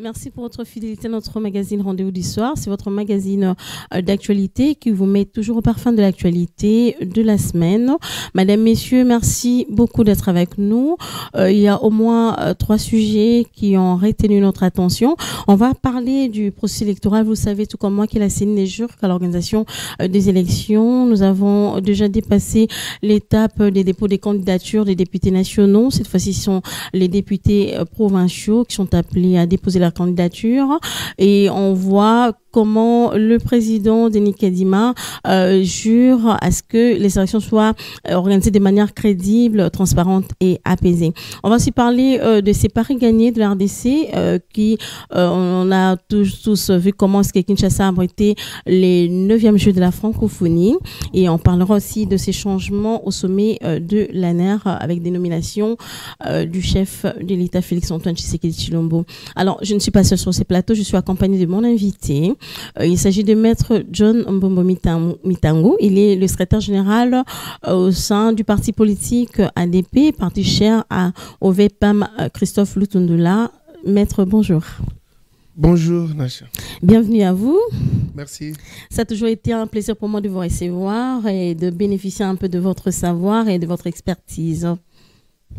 merci pour votre fidélité à notre magazine Rendez-vous du soir. C'est votre magazine d'actualité qui vous met toujours au parfum de l'actualité de la semaine. Madame, messieurs, merci beaucoup d'être avec nous. Il y a au moins 3 sujets qui ont retenu notre attention. On va parler du processus électoral. Vous savez tout comme moi qu'il a signé les jours à l'organisation des élections. Nous avons déjà dépassé l'étape des dépôts des candidatures des députés nationaux. Cette fois-ci, ce sont les députés provinciaux qui sont appelés à déposer leur candidature. Et on voit comment le président Denis Kadima jure à ce que les élections soient organisées de manière crédible, transparente et apaisée. On va aussi parler de ces paris gagnés de la RDC qui, on a tous vu comment est-ce que Kinshasa a abrité les 9e Jeux de la francophonie. Et on parlera aussi de ces changements au sommet de l'ANER avec des nominations du chef de l'État Félix-Antoine Tshisekedi Tshilombo. Alors, je ne suis pas seule sur ces plateaux, je suis accompagnée de mon invité. Il s'agit de Maître John Mbombo Mitango. Il est le secrétaire général au sein du parti politique ADP, parti cher au VPAM Christophe Lutundula. Maître, bonjour. Bonjour, Nacha. Bienvenue à vous. Merci. Ça a toujours été un plaisir pour moi de vous recevoir et de bénéficier un peu de votre savoir et de votre expertise.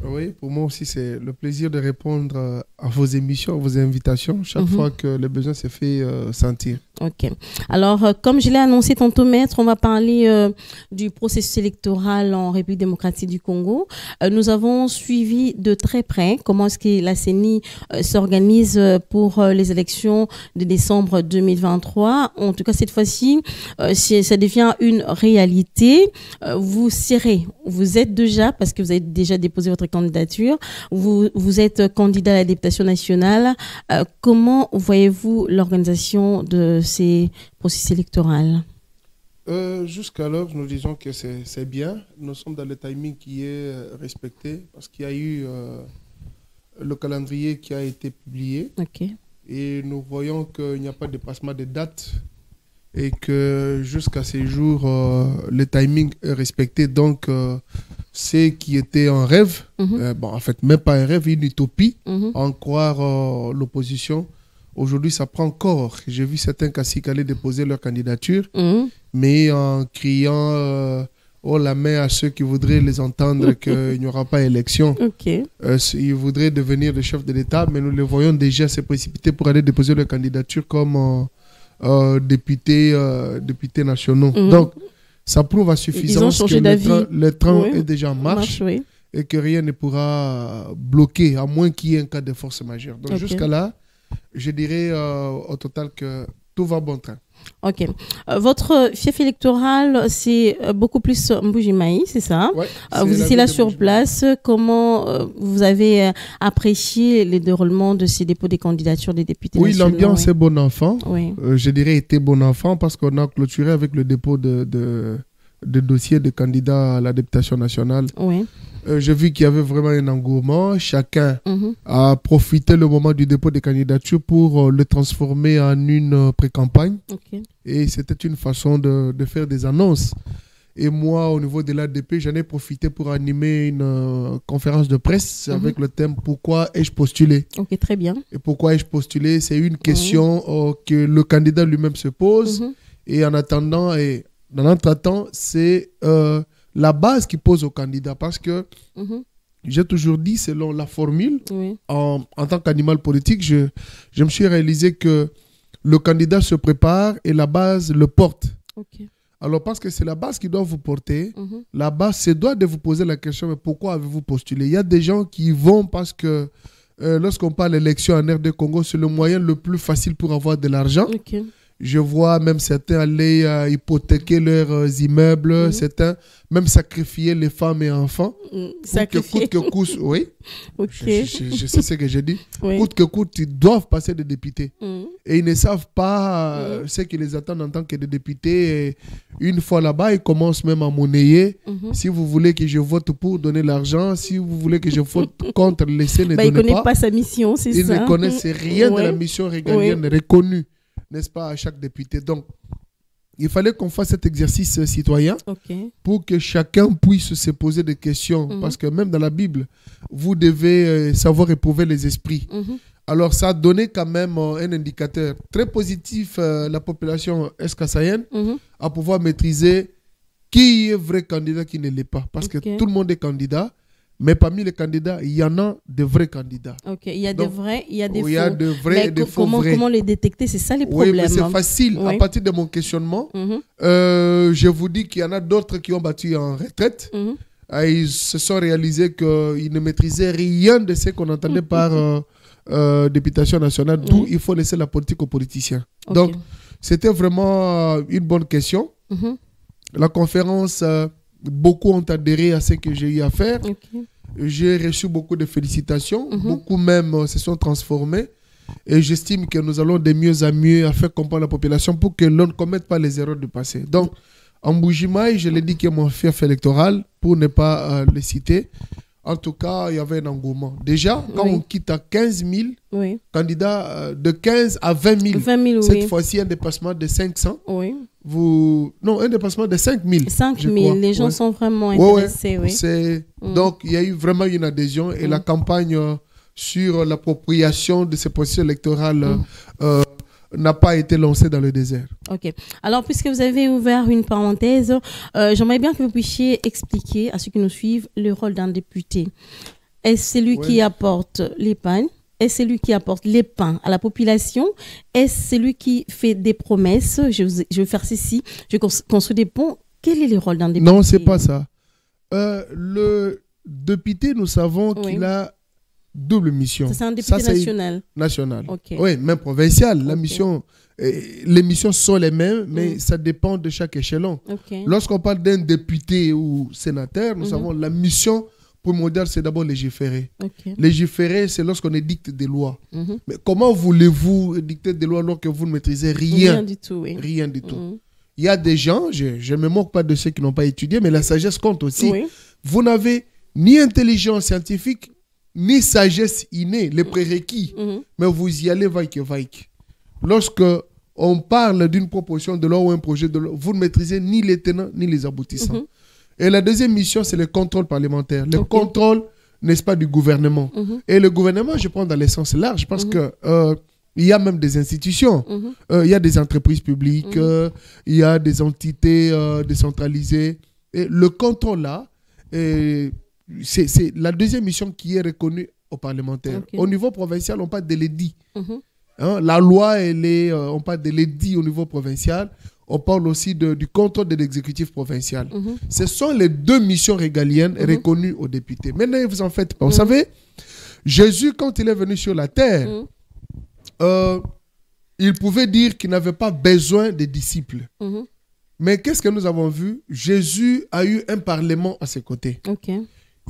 Oui, pour moi aussi, c'est le plaisir de répondre à vos émissions, à vos invitations, chaque fois que le besoin se fait sentir. Ok. Alors, comme je l'ai annoncé tantôt, Maître, on va parler du processus électoral en République démocratique du Congo. Nous avons suivi de très près comment est-ce que la CENI s'organise pour les élections de décembre 2023. En tout cas, cette fois-ci, ça devient une réalité. Vous êtes déjà, parce que vous avez déjà déposé votre candidature, vous êtes candidat à la députation nationale. Comment voyez-vous l'organisation de ces processus électoraux? Jusqu'alors, nous disons que c'est bien. Nous sommes dans le timing qui est respecté parce qu'il y a eu le calendrier qui a été publié. Okay. Et nous voyons qu'il n'y a pas de dépassement de date et que jusqu'à ces jours, le timing est respecté. Donc, ce qui était un rêve, en fait, même pas un rêve, une utopie, en croire l'opposition. Aujourd'hui, ça prend corps. J'ai vu certains caciques aller déposer leur candidature, mais en criant haut la main à ceux qui voudraient les entendre qu'il n'y aura pas élection. Okay. Ils voudraient devenir le chef de l'État, mais nous les voyons déjà se précipiter pour aller déposer leur candidature comme députés nationaux. Donc, ça prouve à suffisance que le train est déjà en marche. Et que rien ne pourra bloquer, à moins qu'il y ait un cas de force majeure. Donc, jusqu'à là, je dirais au total que tout va bon train. Ok. Votre fief électoral, c'est beaucoup plus Mbujimayi, c'est ça? Ouais, vous étiez là sur place. Comment vous avez apprécié le déroulement de ces dépôts des candidatures des députés nationaux? Oui, l'ambiance est bon enfant. Oui. Je dirais était bon enfant parce qu'on a clôturé avec le dépôt de dossiers de candidats à la députation nationale. Oui. J'ai vu qu'il y avait vraiment un engouement. Chacun a profité le moment du dépôt des candidatures pour le transformer en une pré-campagne. Okay. Et c'était une façon de faire des annonces. Et moi, au niveau de l'ADP, j'en ai profité pour animer une conférence de presse avec le thème « Pourquoi ai-je postulé ?» Ok, très bien. Et pourquoi ai-je postulé? C'est une question que le candidat lui-même se pose. Et en attendant, et dans l'entretemps, c'est la base qui pose au candidat. Parce que j'ai toujours dit, selon la formule, en tant qu'animal politique, je me suis réalisé que le candidat se prépare et la base le porte. Okay. Alors, parce que c'est la base qui doit vous porter, la base se doit de vous poser la question, mais pourquoi avez-vous postulé? Il y a des gens qui vont parce que lorsqu'on parle d'élection en RD Congo, c'est le moyen le plus facile pour avoir de l'argent. Okay. Je vois même certains aller hypothéquer leurs immeubles, certains même sacrifier les femmes et enfants. Sacrifier. Coûte que coûte, oui. Okay. Je sais ce que j'ai dit. Coûte que coûte, ils doivent passer des députés. Et ils ne savent pas ce qui les attend en tant que des députés. Et une fois là-bas, ils commencent même à monnayer. Si vous voulez que je vote pour, donner l'argent. Si vous voulez que je vote contre, laissez, ne donnez pas. Ils ne connaissent pas sa mission, c'est ça. Ils ne connaissent rien de la mission régalienne reconnue, n'est-ce pas, à chaque député. Donc, il fallait qu'on fasse cet exercice citoyen pour que chacun puisse se poser des questions. Parce que même dans la Bible, vous devez savoir éprouver les esprits. Alors, ça a donné quand même un indicateur très positif, la population est-kassaïenne, à pouvoir maîtriser qui est vrai candidat, qui ne l'est pas. Parce que tout le monde est candidat, mais parmi les candidats, il y en a de vrais candidats. Ok, il y a des vrais, il y a des faux. Il y a de vrais et de faux vrais. Comment les détecter? C'est ça les problèmes. Oui, mais c'est facile. À partir de mon questionnement, je vous dis qu'il y en a d'autres qui ont battu en retraite. Ils se sont réalisés qu'ils ne maîtrisaient rien de ce qu'on entendait par députation nationale, d'où il faut laisser la politique aux politiciens. Donc, c'était vraiment une bonne question. La conférence, beaucoup ont adhéré à ce que j'ai eu à faire. J'ai reçu beaucoup de félicitations. Beaucoup même se sont transformés. Et j'estime que nous allons de mieux en mieux à faire comprendre la population pour que l'on ne commette pas les erreurs du passé. Donc, en Bougimaï, je l'ai dit qu'il y a mon fief électoral, pour ne pas le citer. En tout cas, il y avait un engouement. Déjà, quand on quitte à 15 000 candidats, de 15 à 20 000, cette fois-ci, un dépassement de 500. Non, un dépassement de 5 000. 5 000, les gens sont vraiment intéressés. Donc, il y a eu vraiment une adhésion et la campagne sur l'appropriation de ces processus électoraux n'a pas été lancée dans le désert. Ok. Alors, puisque vous avez ouvert une parenthèse, j'aimerais bien que vous puissiez expliquer à ceux qui nous suivent le rôle d'un député. Est-ce celui qui apporte les pains? Est-ce celui qui apporte les pains à la population? Est-ce celui qui fait des promesses? Je vais faire ceci, je construis des ponts. Quel est le rôle d'un député? Non, ce n'est pas ça. Le député, nous savons qu'il a double mission. C'est un député national. National. Oui, même provincial. La mission, les missions sont les mêmes, mais ça dépend de chaque échelon. Lorsqu'on parle d'un député ou sénateur, nous savons la mission primordiale, c'est d'abord légiférer. Légiférer, c'est lorsqu'on édicte des lois. Mais comment voulez-vous édicter des lois alors que vous ne maîtrisez rien? Rien du tout, Rien du tout. Il y a des gens, je ne me moque pas de ceux qui n'ont pas étudié, mais la sagesse compte aussi. Vous n'avez ni intelligence scientifique, ni sagesse innée, les prérequis, mais vous y allez vaille-que-vaille. Lorsque on parle d'une proposition de loi ou un projet de loi, vous ne maîtrisez ni les tenants ni les aboutissants. Et la deuxième mission, c'est le contrôle parlementaire. Le contrôle, n'est-ce pas, du gouvernement. Et le gouvernement, je prends dans le sens large, parce que il y a même des institutions, il y a des entreprises publiques, il y a des entités décentralisées. Et le contrôle là, c'est la deuxième mission qui est reconnue aux parlementaires. Au niveau provincial, on parle de l'édit. La loi, on parle de l'édit au niveau provincial. On parle aussi du contrôle de l'exécutif provincial. Ce sont les deux missions régaliennes reconnues aux députés. Maintenant, vous en faites pas. Vous savez, Jésus, quand il est venu sur la terre, il pouvait dire qu'il n'avait pas besoin de disciples. Mais qu'est-ce que nous avons vu? Jésus a eu un parlement à ses côtés.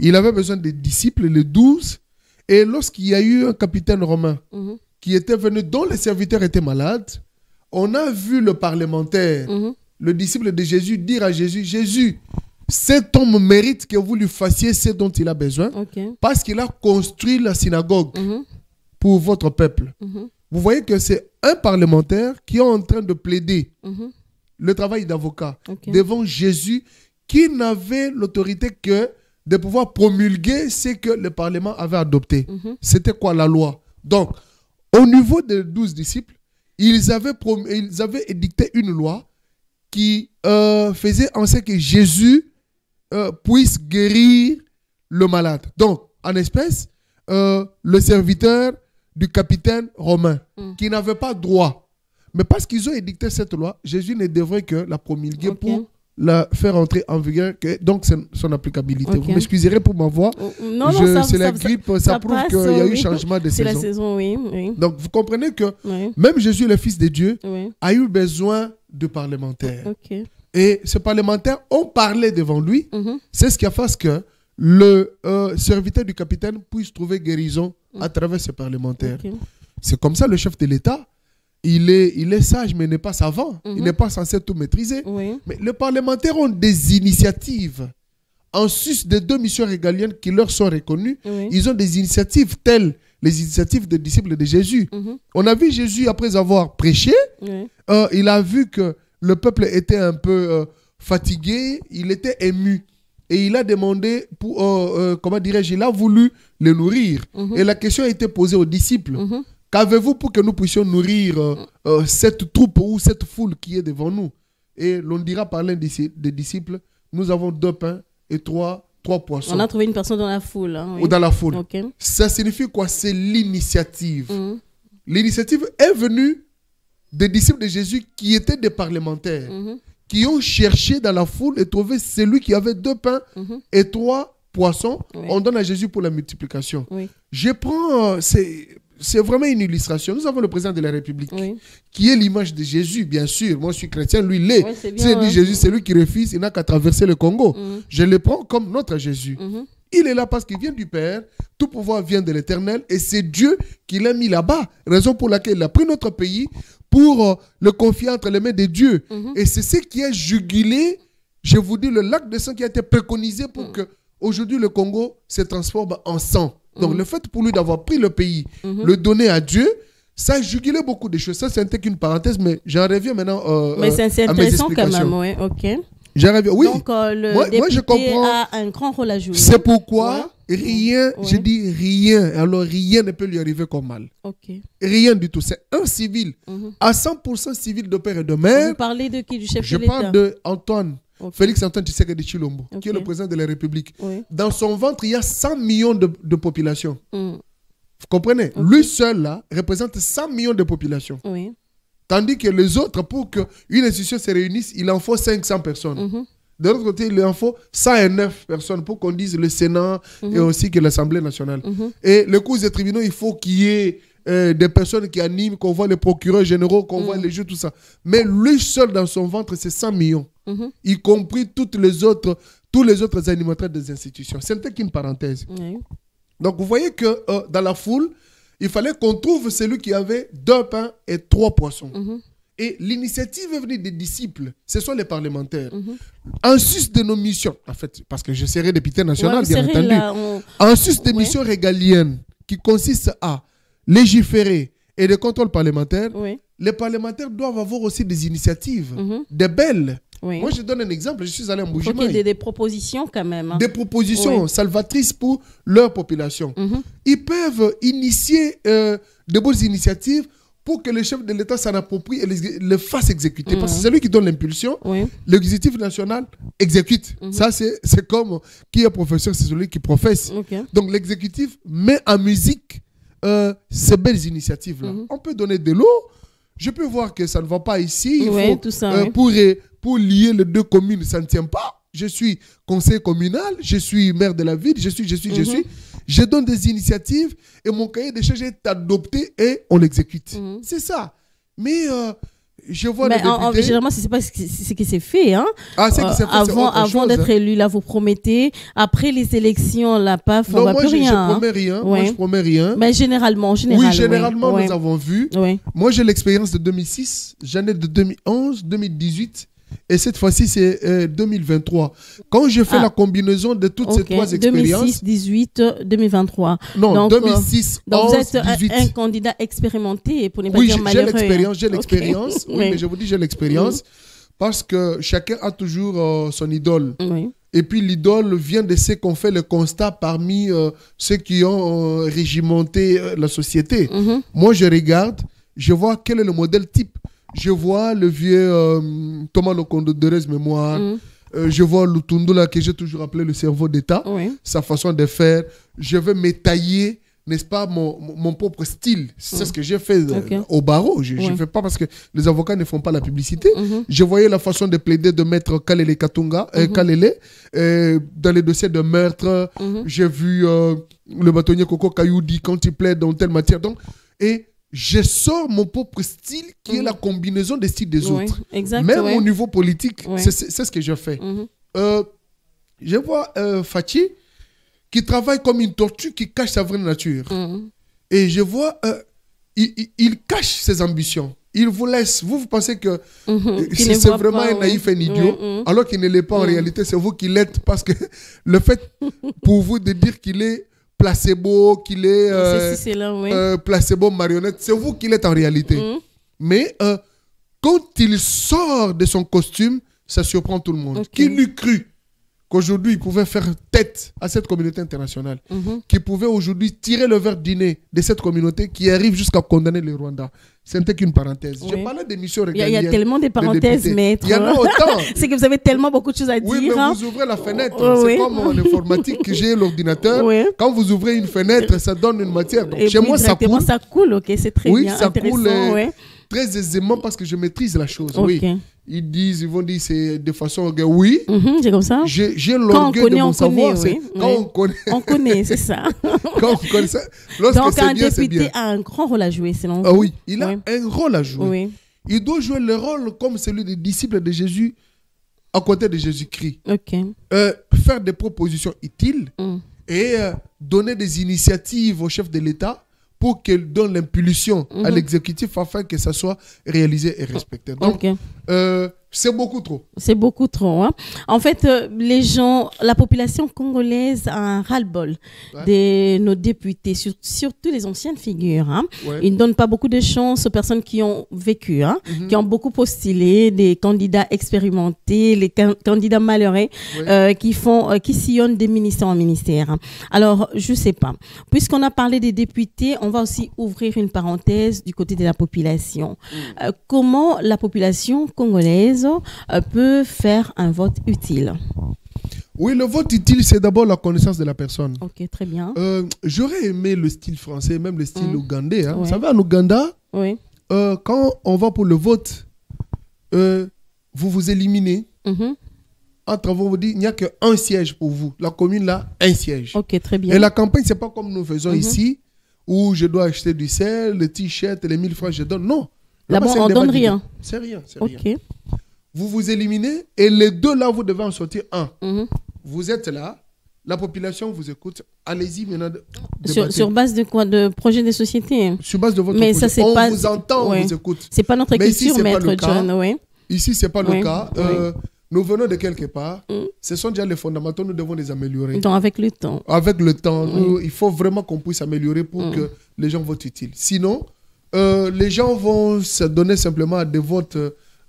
Il avait besoin de disciples, les 12. Et lorsqu'il y a eu un capitaine romain qui était venu, dont les serviteurs étaient malades, on a vu le parlementaire, le disciple de Jésus, dire à Jésus, Jésus, cet homme mérite que vous lui fassiez ce dont il a besoin, parce qu'il a construit la synagogue pour votre peuple. Vous voyez que c'est un parlementaire qui est en train de plaider le travail d'avocat devant Jésus, qui n'avait l'autorité que de pouvoir promulguer ce que le Parlement avait adopté. C'était quoi la loi? Donc, au niveau des 12 disciples, ils avaient édicté une loi qui faisait en sorte que Jésus puisse guérir le malade. Donc, en espèce, le serviteur du capitaine romain, qui n'avait pas droit. Mais parce qu'ils ont édicté cette loi, Jésus ne devrait que la promulguer pour la faire entrer en vigueur, donc c'est son applicabilité. Vous m'excuserez pour ma voix. C'est la grippe, ça prouve qu'il y a eu changement de saison. C'est la saison, oui. Donc vous comprenez que même Jésus, le Fils de Dieu, a eu besoin de parlementaires. Et ces parlementaires ont parlé devant lui. C'est ce qui a fait que le serviteur du capitaine puisse trouver guérison à travers ces parlementaires. C'est comme ça le chef de l'État. Il est sage, mais il n'est pas savant. Il n'est pas censé tout maîtriser. Mais les parlementaires ont des initiatives. En sus des deux missions régaliennes qui leur sont reconnues, ils ont des initiatives telles les initiatives des disciples de Jésus. On a vu Jésus, après avoir prêché, il a vu que le peuple était un peu fatigué, il était ému. et il a demandé, comment dirais-je, il a voulu les nourrir. Et la question a été posée aux disciples. Qu'avez-vous pour que nous puissions nourrir cette troupe ou cette foule qui est devant nous? Et l'on dira par l'un des disciples, nous avons 2 pains et 3 poissons. On a trouvé une personne dans la foule. Hein, oui. Ou dans la foule. Okay. Ça signifie quoi? C'est l'initiative. L'initiative est venue des disciples de Jésus qui étaient des parlementaires, qui ont cherché dans la foule et trouvé celui qui avait 2 pains et 3 poissons. Oui. On donne à Jésus pour la multiplication. Oui. Je prends... C'est vraiment une illustration. Nous avons le président de la République qui est l'image de Jésus, bien sûr. Moi, je suis chrétien, lui, il l'est. Oui, si je dis Jésus, c'est lui qui refuse, il n'a qu'à traverser le Congo. Je le prends comme notre Jésus. Il est là parce qu'il vient du Père, tout pouvoir vient de l'Éternel et c'est Dieu qui l'a mis là-bas. Raison pour laquelle il a pris notre pays pour le confier entre les mains de Dieu. Et c'est ce qui a jugulé, je vous dis, le lac de sang qui a été préconisé pour que aujourd'hui le Congo se transforme en sang. Donc le fait pour lui d'avoir pris le pays, le donner à Dieu, ça a jugulé beaucoup de choses. Ça, c'était qu'une parenthèse, mais j'en reviens maintenant mais c'est intéressant quand même, oui, ok. Oui. Donc moi, je comprends. A un grand rôle à jouer. C'est pourquoi rien, je dis rien, alors rien ne peut lui arriver comme mal. Okay. Rien du tout. C'est un civil, à 100% civil de père et de mère. Vous parlez de qui, du chef de l'État? Je parle d'Antoine. Félix Antoine Tshisekedi Tshilombo, qui est le président de la République. Dans son ventre, il y a 100 millions de population. Vous comprenez? Lui seul, là, représente 100 millions de population. Tandis que les autres, pour qu'une institution se réunisse, il en faut 500 personnes. De l'autre côté, il en faut 109 personnes pour qu'on dise le Sénat et aussi que l'Assemblée nationale. Et le cours des tribunaux, il faut qu'il y ait des personnes qui animent, qu'on voit les procureurs généraux, qu'on voit les juges, tout ça. Mais lui seul, dans son ventre, c'est 100 millions. Y compris tous les autres animateurs des institutions. Ce n'était qu'une parenthèse. Donc, vous voyez que dans la foule, il fallait qu'on trouve celui qui avait 2 pains et 3 poissons. Et l'initiative est venue des disciples. Ce sont les parlementaires. En sus de nos missions, en fait, parce que je serai député national, bien entendu. En sus des missions régaliennes qui consistent à légiférer et des contrôles parlementaires, les parlementaires doivent avoir aussi des initiatives, des belles. Moi, je donne un exemple. Je suis allé en Mbuji-Mayi. Il faut qu'il y ait des propositions quand même. Hein. Des propositions salvatrices pour leur population. Ils peuvent initier de bonnes initiatives pour que le chef de l'État s'en approprie et le fasse exécuter. Parce que c'est lui qui donne l'impulsion. L'exécutif national exécute. Ça, c'est comme qui est professeur, c'est celui qui professe. Donc, l'exécutif met en musique ces belles initiatives-là. On peut donner de l'eau. Je peux voir que ça ne va pas ici. Il faut, tout ça, pour lier les 2 communes, ça ne tient pas. Je suis conseiller communal, je suis maire de la ville, je suis. Je donne des initiatives et mon cahier de charges est adopté et on l'exécute. C'est ça. Mais je vois généralement, c'est pas ce qui s'est fait. Hein? Ce qui s'est fait, avant d'être élu, là, vous promettez. Après les élections, là, paf, on ne voit plus rien. Je promets rien. Moi, je promets rien. Mais généralement, oui, généralement, nous avons vu. Moi, j'ai l'expérience de 2006, j'en ai de 2011, 2018. Et cette fois-ci, c'est 2023. Quand je fais la combinaison de toutes ces 3 expériences... 2006, 2018, 2023. Non, donc, 2006, donc 11, vous êtes 18. Un candidat expérimenté, pour ne pas dire malheureux. J'ai l'expérience. Oui, mais je vous dis, j'ai l'expérience. Parce que chacun a toujours son idole. Et puis l'idole vient de ce qu'on fait le constat parmi ceux qui ont régimenté la société. Moi, je regarde, je vois quel est le modèle type. Je vois le vieux Thomas Lokondo de mémoire. Je vois Lutundula, que j'ai toujours appelé le cerveau d'État. Sa façon de faire. Je vais m'étayer, n'est-ce pas, mon propre style. C'est ce que j'ai fait au barreau. Je ne fais pas parce que les avocats ne font pas la publicité. Je voyais la façon de plaider de maître Kalele Katunga, Kalele, dans les dossiers de meurtre. J'ai vu le bâtonnier Koko Kayoudi quand il plaide dans telle matière. Donc, et je sors mon propre style qui est la combinaison des styles des autres. Même au niveau politique, c'est ce que je fais. Je vois Fachi qui travaille comme une tortue qui cache sa vraie nature. Et je vois, il cache ses ambitions. Il vous laisse. Vous pensez que c'est vraiment un naïf, un idiot, alors qu'il ne l'est pas en réalité. C'est vous qui l'êtes parce que le fait pour vous de dire qu'il est placebo, qu'il est placebo marionnette, c'est vous qui l'êtes en réalité. Mais quand il sort de son costume, ça surprend tout le monde. Qui l'eût cru? qu'aujourd'hui, il pouvait faire tête à cette communauté internationale, qui pouvait aujourd'hui tirer le verre du nez de cette communauté qui arrive jusqu'à condamner le Rwanda. Ce n'était qu'une parenthèse. Oui. Je parlais des missions Il régaliennes. y a tellement de parenthèses, maître. Il y en a autant. C'est que vous avez tellement beaucoup de choses à dire. Oui, mais hein. vous ouvrez la fenêtre. Oui. C'est comme en informatique que j'ai l'ordinateur. Oui. Quand vous ouvrez une fenêtre, ça donne une matière. Donc, Et chez puis, moi, ça coule. ça coule, ok, c'est très Oui, bien. ça intéressant, coule ouais. très aisément parce que je maîtrise la chose. Ok. Oui. Ils vont dire c'est de façon orgueilleuse. Oui. C'est comme ça. J'ai l'orgueil de mon savoir. Oui. Quand on connaît. On connaît, c'est ça. Quand on connaît ça. Lorsque Donc, un bien, c'est bien. député a un grand rôle à jouer, selon Ah vous. oui, il a un rôle à jouer. Oui. Il doit jouer le rôle comme celui des disciples de Jésus à côté de Jésus-Christ. Ok. Faire des propositions utiles et donner des initiatives au chef de l'État pour qu'il donne l'impulsion à l'exécutif afin que ça soit réalisé et respecté. Donc, c'est beaucoup trop. C'est beaucoup trop. Hein. En fait, les gens, la population congolaise a un ras-le-bol de nos députés, surtout les anciennes figures. Hein. Ouais. Ils ne donnent pas beaucoup de chance aux personnes qui ont vécu, hein, qui ont beaucoup postulé, des candidats expérimentés, les candidats malheureux qui sillonnent des ministères en ministère. Hein. Alors, je ne sais pas. Puisqu'on a parlé des députés, on va aussi ouvrir une parenthèse du côté de la population. Comment la population congolaise peut faire un vote utile? Oui, le vote utile, c'est d'abord la connaissance de la personne. Ok, très bien. J'aurais aimé le style français, même le style ougandais. Hein. Vous savez, en Ouganda, quand on va pour le vote, vous vous éliminez. Entre vous, vous dites, il n'y a qu'un siège pour vous. La commune, là, un siège. Ok, très bien. Et la campagne, ce n'est pas comme nous faisons ici, où je dois acheter du sel, le t-shirt, les 1000 francs, je donne. Non. Là-bas, on ne donne rien. C'est rien, c'est rien. Vous vous éliminez et les deux là, vous devez en sortir un. Vous êtes là, la population vous écoute. Allez-y maintenant. Sur base de quoi? De projet de société? Sur base de votre projet. Ça, on vous entend, on vous écoute. C'est pas notre culture, maître John. Ici, ce n'est pas le cas. Nous venons de quelque part. Ce sont déjà les fondamentaux, nous devons les améliorer. Donc, avec le temps. Avec le temps. Il faut vraiment qu'on puisse améliorer pour que les gens votent utile. Sinon, les gens vont se donner simplement à des votes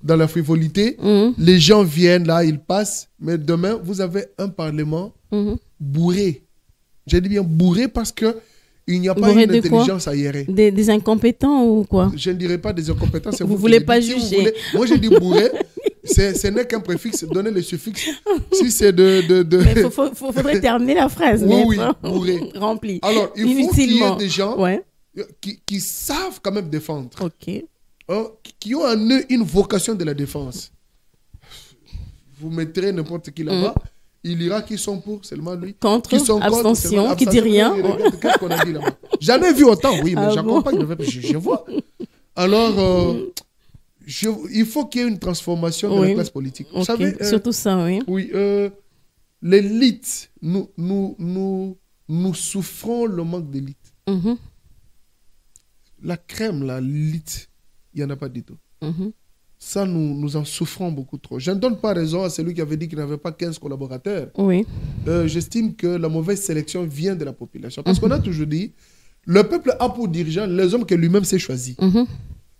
dans la frivolité. Les gens viennent là, ils passent. Mais demain, vous avez un parlement bourré. J'ai dit bien bourré parce qu'il n'y a pas une intelligence aérienne. Des incompétents ou quoi? Je ne dirais pas des incompétents. Vous ne voulez pas juger. Moi, j'ai dit bourré. Ce n'est qu'un préfixe. Donnez le suffixe. Si c'est de... Mais il faudrait terminer la phrase. Oui, bourré. Rempli. Alors, il faut qu'il y ait des gens qui savent quand même défendre. Ok. Qui ont en eux une vocation de la défense. Vous mettrez n'importe qui là-bas, il ira qui sont pour, seulement lui. Contre, qui sont abstention, contre, qui dit rien. Qu'est-ce qu'on a dit là-bas? J'en ai vu autant, oui, mais j'accompagne, je vois. Alors, il faut qu'il y ait une transformation de la classe politique. Vous savez, surtout ça, oui. Oui, l'élite, nous souffrons le manque d'élite. La crème, là, l'élite, il n'y en a pas du tout. Ça, nous en souffrons beaucoup trop. Je ne donne pas raison à celui qui avait dit qu'il n'avait pas 15 collaborateurs. Oui. J'estime que la mauvaise sélection vient de la population. Parce qu'on a toujours dit, le peuple a pour dirigeant les hommes que lui-même s'est choisi.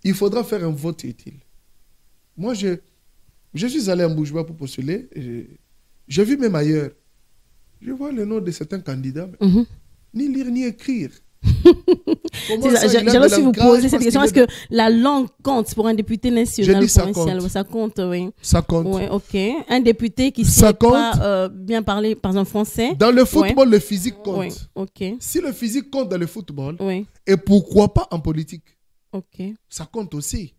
Il faudra faire un vote utile. Moi, je suis allé en Bourgeois pour postuler. J'ai vu même ailleurs. Je vois le nom de certains candidats. Ni lire, ni écrire. J'allais aussi vous poser cette question. Est-ce que la langue compte pour un député national provincial? Ça compte, oui. Ça compte. Oui, ok. Un député qui ne sait pas bien parler, par exemple, français. Dans le football, le physique compte. Oui, ok. Si le physique compte dans le football, et pourquoi pas en politique? Ok. Ça compte aussi.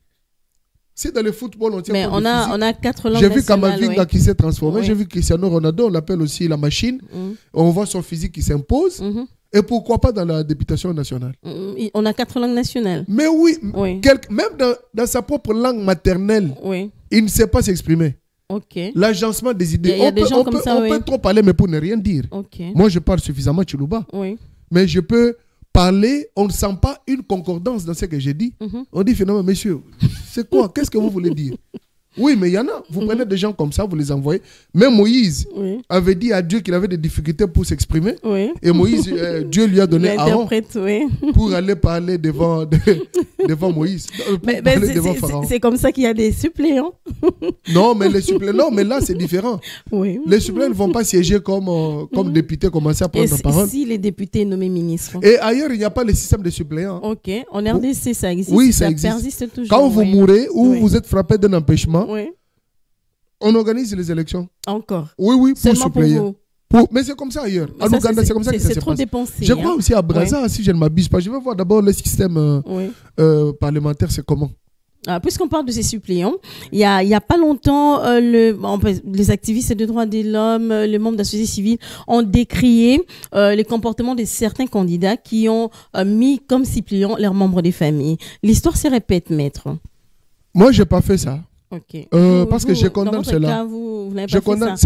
Si dans le football, on tient mais on a 4 langues. J'ai vu Kamavinga qui s'est transformé. J'ai vu Cristiano Ronaldo, on l'appelle aussi la machine. On voit son physique qui s'impose. Et pourquoi pas dans la députation nationale? On a 4 langues nationales. Mais oui. Même dans sa propre langue maternelle, il ne sait pas s'exprimer. L'agencement des idées. Il y a des gens comme ça, on peut trop parler, mais pour ne rien dire. Moi, je parle suffisamment Tchoulouba. Mais je peux parler, on ne sent pas une concordance dans ce que j'ai dit. On dit finalement, monsieur, c'est quoi? Qu'est-ce que vous voulez dire? Oui, mais il y en a. Vous prenez des gens comme ça, vous les envoyez. Même Moïse avait dit à Dieu qu'il avait des difficultés pour s'exprimer. Et Moïse, Dieu lui a donné Aaron pour aller parler devant Moïse. C'est comme ça qu'il y a des suppléants. Non, mais les suppléants, non, mais là, c'est différent. Les suppléants ne vont pas siéger comme députés, commencer à prendre la parole. Si les députés nommés ministres. Et ailleurs, il n'y a pas le système de suppléants. Ok, en RDC, ça existe. Oui, ça persiste toujours. Quand vous mourrez ou vous êtes frappé d'un empêchement, on organise les élections. Encore. Oui, pour seulement suppléer. Pour vous. Mais c'est comme ça ailleurs. En Ouganda, c'est comme ça que ça se passe. C'est trop dépensé. Je crois aussi à Brazza, si je ne m'abuse pas. Je vais voir d'abord le système parlementaire, c'est comment. Puisqu'on parle de ces suppléants, il y a pas longtemps, les activistes des droits de l'homme, les membres de la société civile ont décrié les comportements de certains candidats qui ont mis comme suppléants leurs membres des familles. L'histoire se répète, maître. Moi, j'ai pas fait ça. Ok. Parce que je condamne cela. Vous n'avez pas fait ça.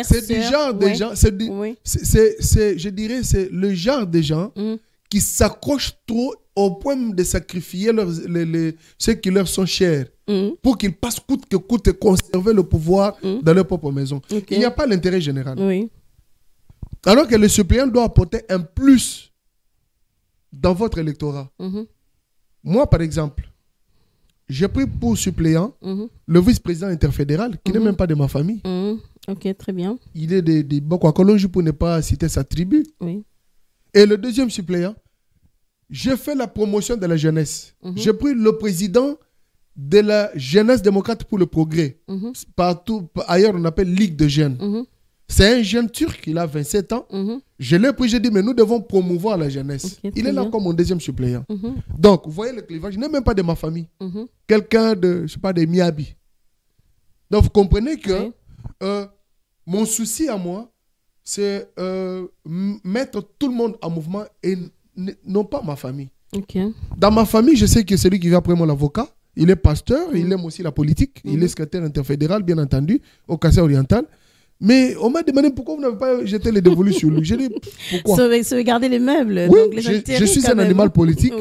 C'est du genre de gens. Je dirais, c'est le genre de gens qui s'accrochent trop au point de sacrifier ceux qui leur sont chers pour qu'ils passent coûte que coûte et conserver le pouvoir dans leur propre maison. Il n'y a pas l'intérêt général. Alors que le suppléant doit apporter un plus dans votre électorat. Moi, par exemple, j'ai pris pour suppléant le vice-président interfédéral qui n'est même pas de ma famille. Ok, très bien. Il est de Bokwa-Kolonji pour ne pas citer sa tribu. Et le deuxième suppléant, j'ai fait la promotion de la jeunesse. J'ai pris le président de la jeunesse démocrate pour le progrès. Partout ailleurs, on appelle Ligue de jeunes. C'est un jeune turc, il a 27 ans. Je l'ai pris, j'ai dit, mais nous devons promouvoir la jeunesse. Il est là comme mon deuxième suppléant. Donc, vous voyez le clivage, il n'est même pas de ma famille. Quelqu'un de, je ne sais pas, de Miabi. Donc, vous comprenez que mon souci à moi, c'est mettre tout le monde en mouvement et non pas ma famille. Dans ma famille, je sais que celui qui vient après moi, l'avocat, il est pasteur, il aime aussi la politique, il est secrétaire interfédéral, bien entendu, au Kassai oriental. Mais on m'a demandé pourquoi vous n'avez pas jeté les dévolus sur lui. J'ai dit pourquoi. Sauvegarder les meubles. Oui, donc les je suis un animal politique.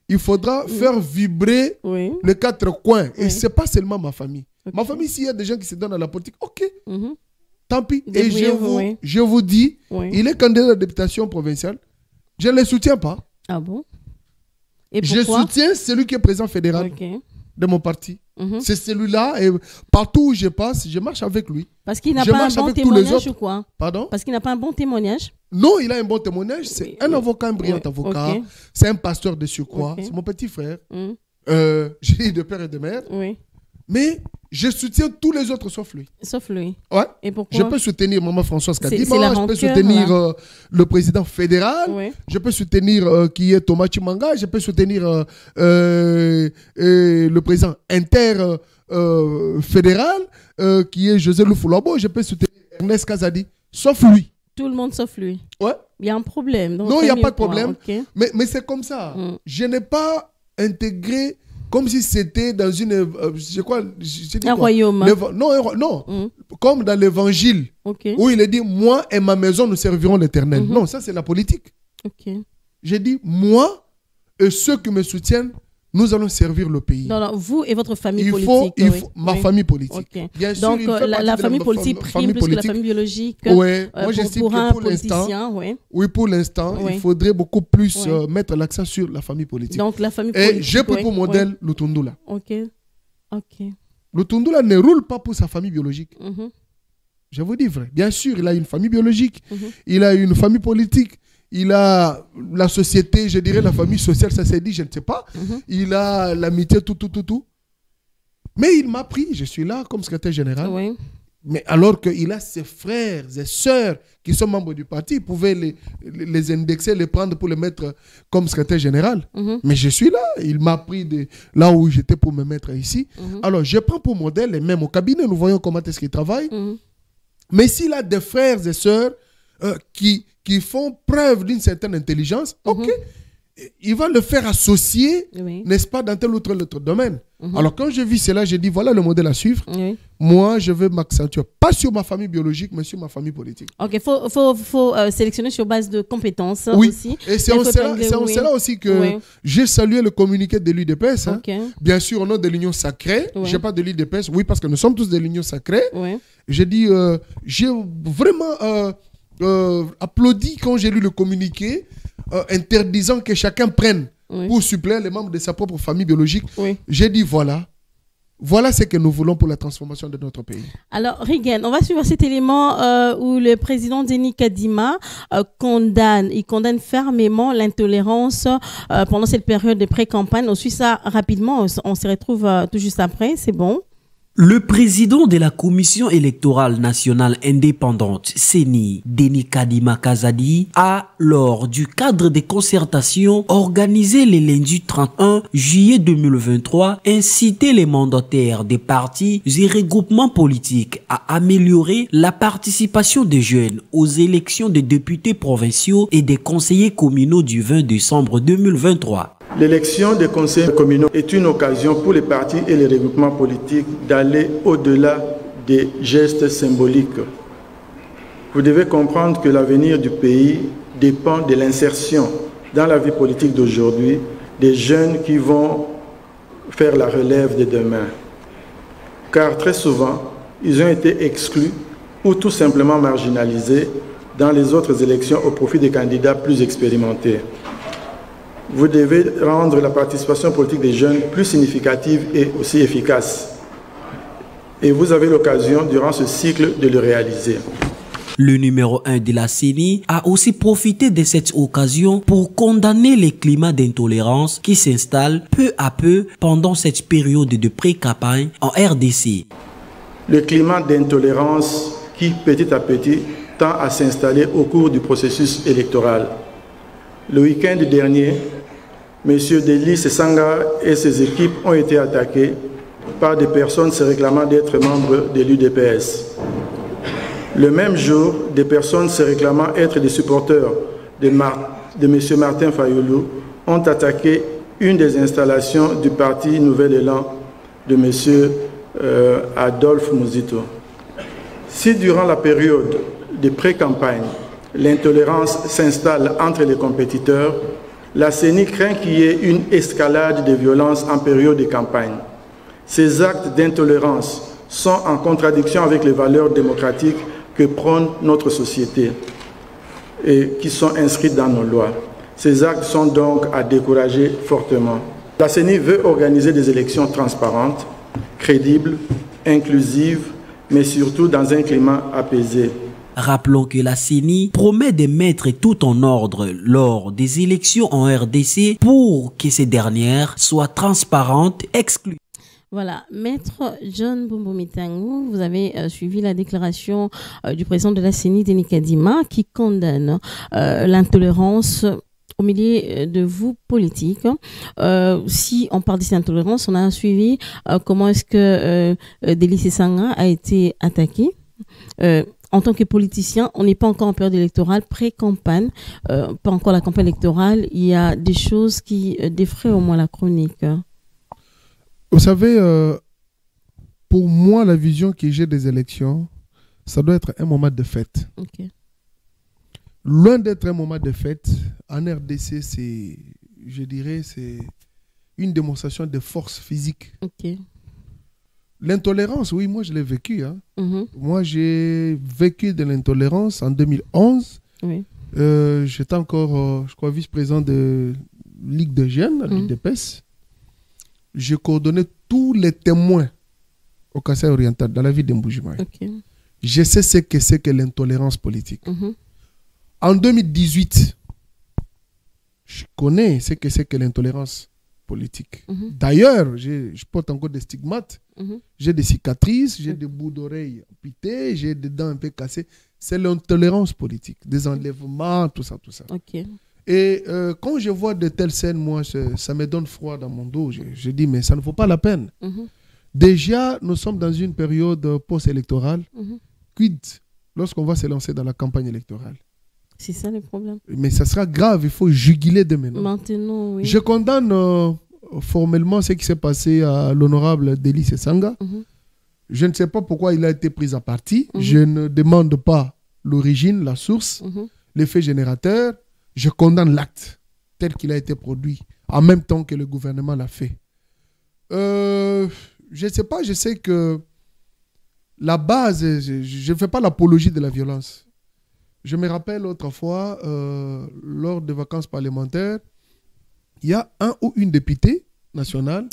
Il faudra faire vibrer les quatre coins. Et ce n'est pas seulement ma famille. Ma famille, s'il y a des gens qui se donnent à la politique, ok. Tant pis. Et je vous dis, il est candidat à la députation provinciale. Je ne le soutiens pas. Ah bon? Et je soutiens celui qui est président fédéral de mon parti. C'est celui-là. Et partout où je passe, je marche avec lui. Parce qu'il n'a pas un bon témoignage ou quoi? Pardon? Parce qu'il n'a pas un bon témoignage? Non, il a un bon témoignage. C'est un avocat, un brillant avocat. C'est un pasteur de surcroît. C'est mon petit frère. J'ai de père et de mère. Mais je soutiens tous les autres sauf lui. Sauf lui. Ouais. Et pourquoi? Je peux soutenir Maman Françoise Kadima, je peux soutenir le président fédéral, je peux soutenir qui est Thomas Chimanga, je peux soutenir le président interfédéral qui est José Lufulabo, je peux soutenir Ernest Kazadi, sauf lui. Tout le monde sauf lui. Ouais. Il y a un problème. Non, il n'y a pas de problème. Mais c'est comme ça. Je n'ai pas intégré comme si c'était dans une... un royaume. Non. Comme dans l'évangile, où il est dit, moi et ma maison, nous servirons l'Éternel. Non, ça c'est la politique. J'ai dit, moi et ceux qui me soutiennent, nous allons servir le pays. Non, vous et votre famille politique. Ma famille politique. Bien sûr, donc la famille politique prime plus que la famille biologique. Moi, j'estime que pour l'instant, pour l'instant, il faudrait beaucoup plus mettre l'accent sur la famille politique. Donc la famille politique. Et j'ai pris pour modèle Lutundula. Ok. Lutundula ne roule pas pour sa famille biologique. Je vous dis vrai. Bien sûr, il a une famille biologique, il a une famille politique. Il a la société, je dirais la famille sociale, ça s'est dit, je ne sais pas. Il a l'amitié, tout. Mais il m'a pris, je suis là comme secrétaire général. Mais alors qu'il a ses frères et sœurs qui sont membres du parti, il pouvait les indexer, les prendre pour les mettre comme secrétaire général. Mais je suis là, il m'a pris de là où j'étais pour me mettre ici. Alors je prends pour modèle, et même au cabinet, nous voyons comment est-ce qu'il travaille. Mais s'il a des frères et sœurs qui font preuve d'une certaine intelligence, il va le faire associer, n'est-ce pas, dans tel ou tel autre domaine. Alors quand j'ai vu cela, j'ai dit voilà le modèle à suivre. Moi, je veux m'accentuer, pas sur ma famille biologique, mais sur ma famille politique. Ok, il faut sélectionner sur base de compétences aussi. Et c'est en cela aussi que j'ai salué le communiqué de l'UDPS. Bien sûr, au nom de l'Union Sacrée. Je n'ai pas de l'UDPS, oui, parce que nous sommes tous de l'Union Sacrée. J'ai dit, j'ai vraiment applaudi quand j'ai lu le communiqué interdisant que chacun prenne pour suppléer les membres de sa propre famille biologique. J'ai dit, voilà ce que nous voulons pour la transformation de notre pays. Alors, Rigen, on va suivre cet élément où le président Denis Kadima condamne fermement l'intolérance pendant cette période de pré-campagne. On suit ça rapidement, on se retrouve tout juste après, c'est bon. Le président de la Commission électorale nationale indépendante, CENI, Denis Kadima Kazadi, a, lors du cadre des concertations organisées le lundi 31 juillet 2023, incité les mandataires des partis et regroupements politiques à améliorer la participation des jeunes aux élections des députés provinciaux et des conseillers communaux du 20 décembre 2023. L'élection des conseillers communaux est une occasion pour les partis et les regroupements politiques d'aller au-delà des gestes symboliques. Vous devez comprendre que l'avenir du pays dépend de l'insertion dans la vie politique d'aujourd'hui des jeunes qui vont faire la relève de demain. Car très souvent, ils ont été exclus ou tout simplement marginalisés dans les autres élections au profit des candidats plus expérimentés. Vous devez rendre la participation politique des jeunes plus significative et aussi efficace. Et vous avez l'occasion, durant ce cycle, de le réaliser. Le numéro 1 de la CENI a aussi profité de cette occasion pour condamner les climats d'intolérance qui s'installent peu à peu pendant cette période de pré-campagne en RDC. Le climat d'intolérance qui, petit à petit, tend à s'installer au cours du processus électoral. Le week-end dernier, M. Delis Sanga et ses équipes ont été attaqués par des personnes se réclamant d'être membres de l'UDPS. Le même jour, des personnes se réclamant être des supporters de M. Martin Fayoulou ont attaqué une des installations du parti Nouvel Élan de M. Adolphe Mouzito. Si durant la période de pré-campagne, l'intolérance s'installe entre les compétiteurs, la CENI craint qu'il y ait une escalade de violence en période de campagne. Ces actes d'intolérance sont en contradiction avec les valeurs démocratiques que prône notre société et qui sont inscrites dans nos lois. Ces actes sont donc à décourager fortement. La CENI veut organiser des élections transparentes, crédibles, inclusives, mais surtout dans un climat apaisé. Rappelons que la CENI promet de mettre tout en ordre lors des élections en RDC pour que ces dernières soient transparentes, exclusives. Voilà, Maître John Boumboumintangou, vous avez suivi la déclaration du président de la CENI, Denis Kadima, qui condamne l'intolérance au milieu de vous politiques. Si on parle de cette intolérance, on a suivi comment est-ce que Delis Sanga a été attaqué. En tant que politicien, on n'est pas encore en période électorale, pré-campagne, pas encore la campagne électorale. Il y a des choses qui défraient au moins la chronique. Vous savez, pour moi, la vision que j'ai des élections, ça doit être un moment de fête. Okay. Loin d'être un moment de fête, en RDC, c'est, je dirais, c'est une démonstration de force physique. Okay. L'intolérance, oui, moi je l'ai vécu. Hein. Moi j'ai vécu de l'intolérance en 2011. Oui. J'étais encore, je crois, vice-président de Ligue de Jeunes, à l'UDPS. Je coordonnais tous les témoins au Kasaï oriental, dans la ville d'Mbujimai. Okay. Je sais ce que c'est que l'intolérance politique. En 2018, je connais ce que c'est que l'intolérance politique. D'ailleurs, je porte encore des stigmates. J'ai des cicatrices, j'ai des bouts d'oreilles amputés, j'ai des dents un peu cassées. C'est l'intolérance politique, des enlèvements, tout ça, tout ça. Okay. Et quand je vois de telles scènes, moi, ça me donne froid dans mon dos. Je dis, mais ça ne vaut pas la peine. Déjà, nous sommes dans une période post-électorale. Quid lorsqu'on va se lancer dans la campagne électorale? C'est ça le problème. Mais ça sera grave, il faut juguler dès maintenant. Maintenant, oui. Je condamne formellement ce qui s'est passé à l'honorable Délice Sanga. Je ne sais pas pourquoi il a été pris à partie. Je ne demande pas l'origine, la source, l'effet générateur. Je condamne l'acte tel qu'il a été produit en même temps que le gouvernement l'a fait. Je ne sais pas, je sais que la base, je ne fais pas l'apologie de la violence. Je me rappelle autrefois, lors des vacances parlementaires, il y a un ou une députée nationale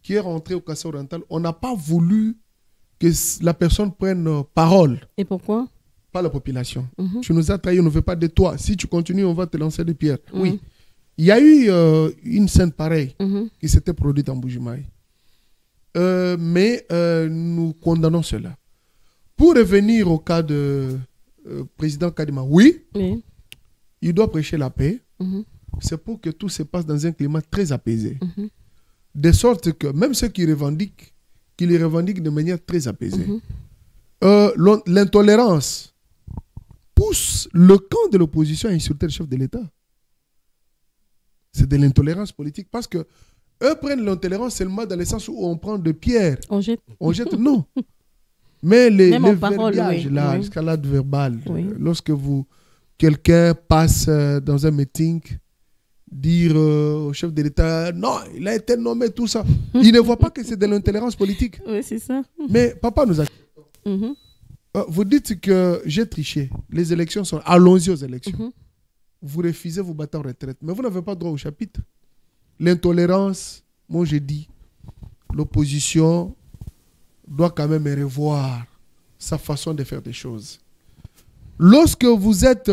qui est rentrée au Kassai oriental. On n'a pas voulu que la personne prenne parole. Et pourquoi? Pas la population. Tu nous as trahis, on ne veut pas de toi. Si tu continues, on va te lancer des pierres. Oui. Il y a eu une scène pareille qui s'était produite en Bujimaï. Mais nous condamnons cela. Pour revenir au cas de président Kadima, oui, il doit prêcher la paix. C'est pour que tout se passe dans un climat très apaisé. De sorte que même ceux qui revendiquent, les revendiquent de manière très apaisée. L'intolérance pousse le camp de l'opposition à insulter le chef de l'État. C'est de l'intolérance politique parce que eux prennent l'intolérance seulement dans le sens où on prend de pierres. On jette, non. Mais les verbiages, l'escalade verbale, lorsque quelqu'un passe dans un meeting, dire au chef de l'État, non, il a été nommé, tout ça. Il ne voit pas que c'est de l'intolérance politique. Oui, c'est ça. Mais papa nous a... vous dites que j'ai triché. Les élections sont... Allons-y aux élections. Vous refusez, vous battez en retraite. Mais vous n'avez pas droit au chapitre. L'intolérance, moi je dis, l'opposition doit quand même revoir sa façon de faire des choses. Lorsque vous êtes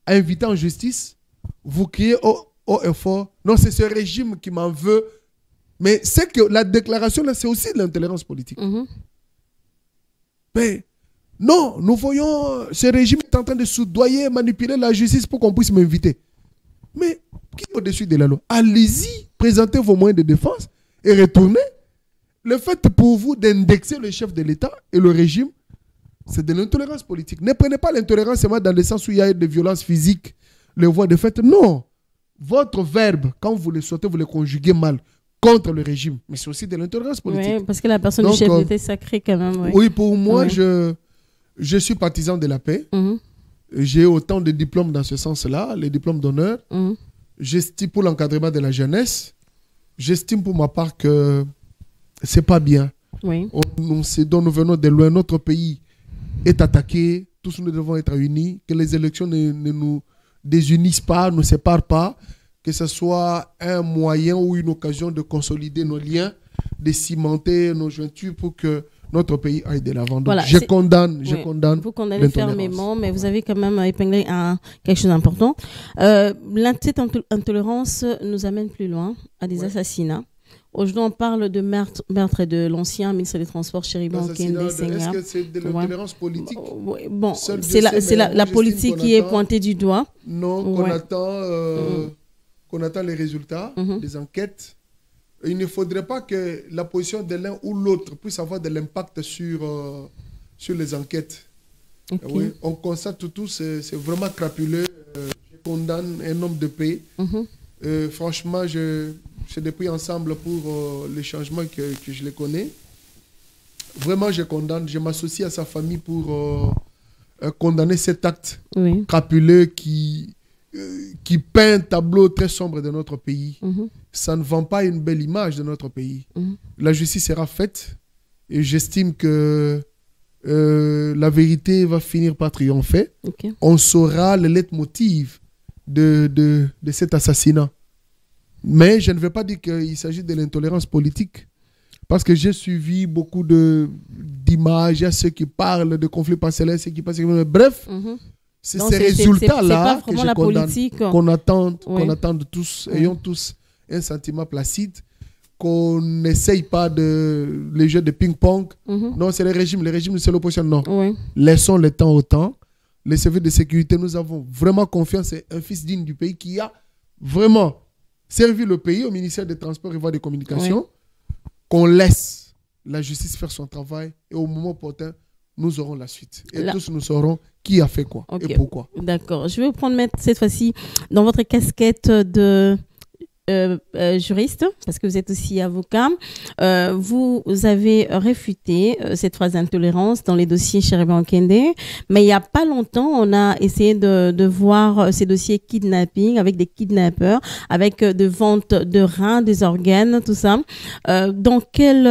invité en justice, vous criez haut et fort, non, c'est ce régime qui m'en veut. Mais c'est que la déclaration, là, c'est aussi de l'intolérance politique. Mais non, nous voyons ce régime est en train de soudoyer, manipuler la justice pour qu'on puisse m'inviter. Mais qui est au-dessus de la loi? Allez-y, présentez vos moyens de défense et retournez. Le fait pour vous d'indexer le chef de l'État et le régime, c'est de l'intolérance politique. Ne prenez pas l'intolérance seulement dans le sens où il y a des violences physiques, les voies de fait. Non. Votre verbe, quand vous le sortez, vous le conjuguez mal contre le régime. Mais c'est aussi de l'intolérance politique. Oui, parce que la personne du chef d'État est sacrée quand même. Oui, pour moi, je suis partisan de la paix. J'ai autant de diplômes dans ce sens-là, les diplômes d'honneur. J'estime pour l'encadrement de la jeunesse. J'estime pour ma part que c'est pas bien. Dont nous venons de loin. Notre pays est attaqué. Tous nous devons être unis. Que les élections ne nous désunissent pas, ne nous séparent pas. Que ce soit un moyen ou une occasion de consolider nos liens, de cimenter nos jointures pour que notre pays aille de l'avant. Voilà, je condamne. Vous condamnez fermement, mais vous avez quand même épinglé quelque chose d'important. Cette intolérance nous amène plus loin, à des assassinats. Aujourd'hui, on parle de meurtre de l'ancien ministre des Transports, Chériban Kende Senga. Est-ce que c'est de l'intolérance politique? Bon, c'est la politique qui est pointée du doigt. Non, qu'on attend les résultats des enquêtes. Il ne faudrait pas que la position de l'un ou l'autre puisse avoir de l'impact sur les enquêtes. Oui, on constate tout, c'est vraiment crapuleux. Je condamne un homme de paix. Franchement, c'est depuis ensemble pour les changements que je les connais. Vraiment, je condamne. Je m'associe à sa famille pour condamner cet acte crapuleux qui peint un tableau très sombre de notre pays. Ça ne vend pas une belle image de notre pays. La justice sera faite et j'estime que la vérité va finir par triompher. On saura le leitmotiv de cet assassinat. Mais je ne veux pas dire qu'il s'agit de l'intolérance politique. Parce que j'ai suivi beaucoup d'images, il y a ceux qui parlent de conflits parcellaires, ceux qui passent... Bref, c'est ces résultats-là que je condamne, qu'on attende tous, ayons tous un sentiment placide, qu'on n'essaye pas les jeux de ping-pong. Non, c'est le régime, c'est l'opposition. Non. Laissons le temps au temps. Les services de sécurité, nous avons vraiment confiance. C'est un fils digne du pays qui a vraiment servi le pays au ministère des Transports et Voies de Communication. Qu'on laisse la justice faire son travail et au moment opportun, nous aurons la suite. Et tous nous saurons qui a fait quoi et pourquoi. D'accord. Je vais vous prendre cette fois-ci dans votre casquette de juriste, parce que vous êtes aussi avocat, vous avez réfuté cette phrase d'intolérance dans les dossiers Chéribé Okende, mais il n'y a pas longtemps, on a essayé de voir ces dossiers kidnapping avec des kidnappeurs, avec de vente de reins, des organes, tout ça. Donc, quelle